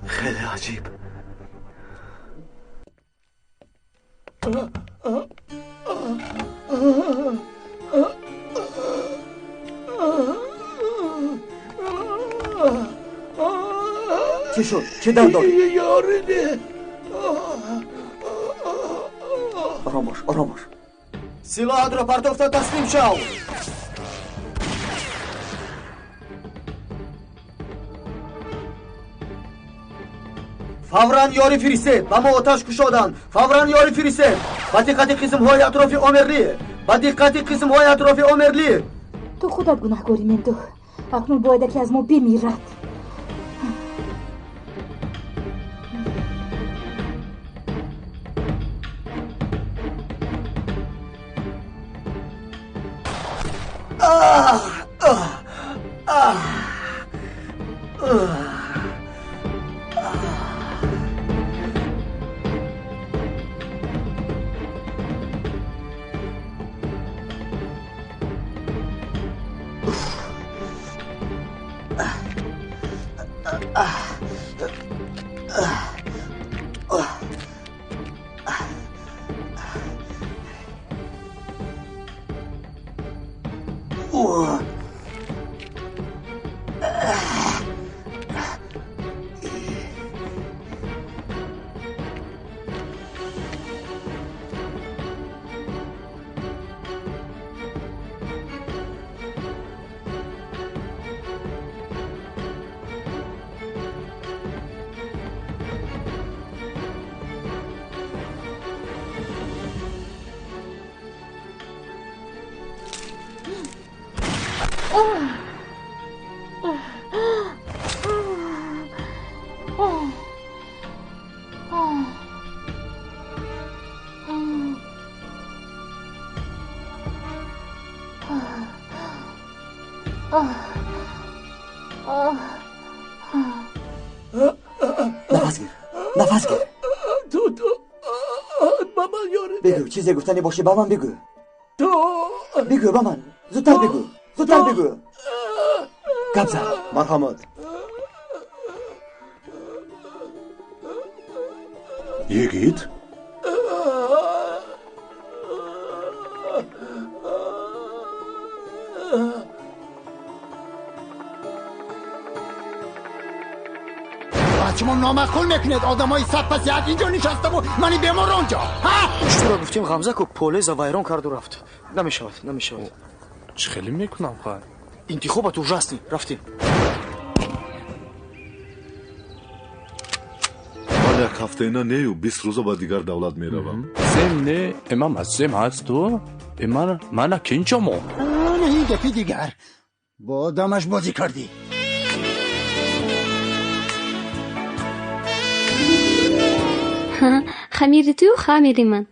خیلی عجیب. چی شد؟ چی درد داری؟ یارینه. آرام باش، آرام باش. سلاحت را پرتافته تسلیم شو. فوراً یاری فرستید. با ما آتش کشادند. فوراً یاری فرستید. با دقت قسم‌های اطراف آمرلی. با دقت قسم‌های اطراف آمرلی. تو خودت گناهکاری مندو. اکنون باید که از ما بمیرد. نفس گیر بگو چیزی گفتنی باشه با من بگو بگو با من زودتر بگو گبزه مرحمت یگید شما نامعقول میکنید آدمای صد پس یک اینجا نشسته بود منی بیمار اونجا چطور گفتیم غمزه که پلیس ویران کرد و رفت نمیشود چه خیلی میکنم خواهد انتخابت уже رفتیم مال یک هفته اینا نیو 20 روزا با دیگر دولت میروم زم نه امام زم هست تو امان من کنچمو نه این دفعه دیگر با آدمش بازی کردی خميري تو خميري من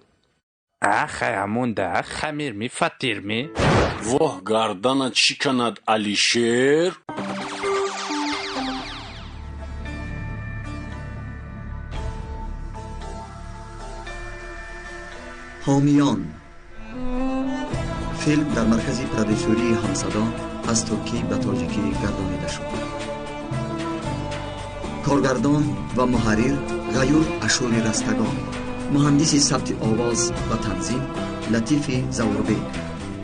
همون ده خمیر می فتیر می واه گردن چی کند علیشیر حامیان فیلم در مرکز پرودوسری همصدا از ترکی به تاجیکی گردانیده شد. کارگردان و محرر غیور اشوری رستگان، مهندس ثبت آواز و تنظیم لطیف زوربی،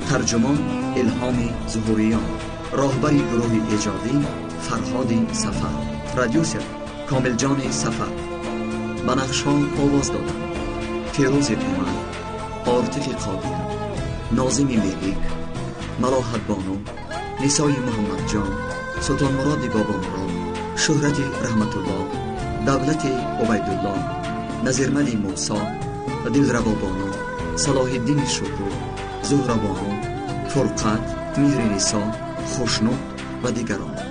ترجمان الهام ظهوریان، راهبر گروه ایجادی فرهاد سفر، پرودوسر کامل جان سفر. به نقش‌ها آواز دادن فیروز پیمان، عاطف قادر، ناظم ملیک، ملاحت بانو، نسای محمد جان، سلطان مراد بابا مراد، شهرت رحمت الله، دولت عبیدالله، نظیرمل موسی و دلربا بانو، صلاح الدین شکور، زهرا بانو، فرقت، مهر نسا، خوشنود و دیگران.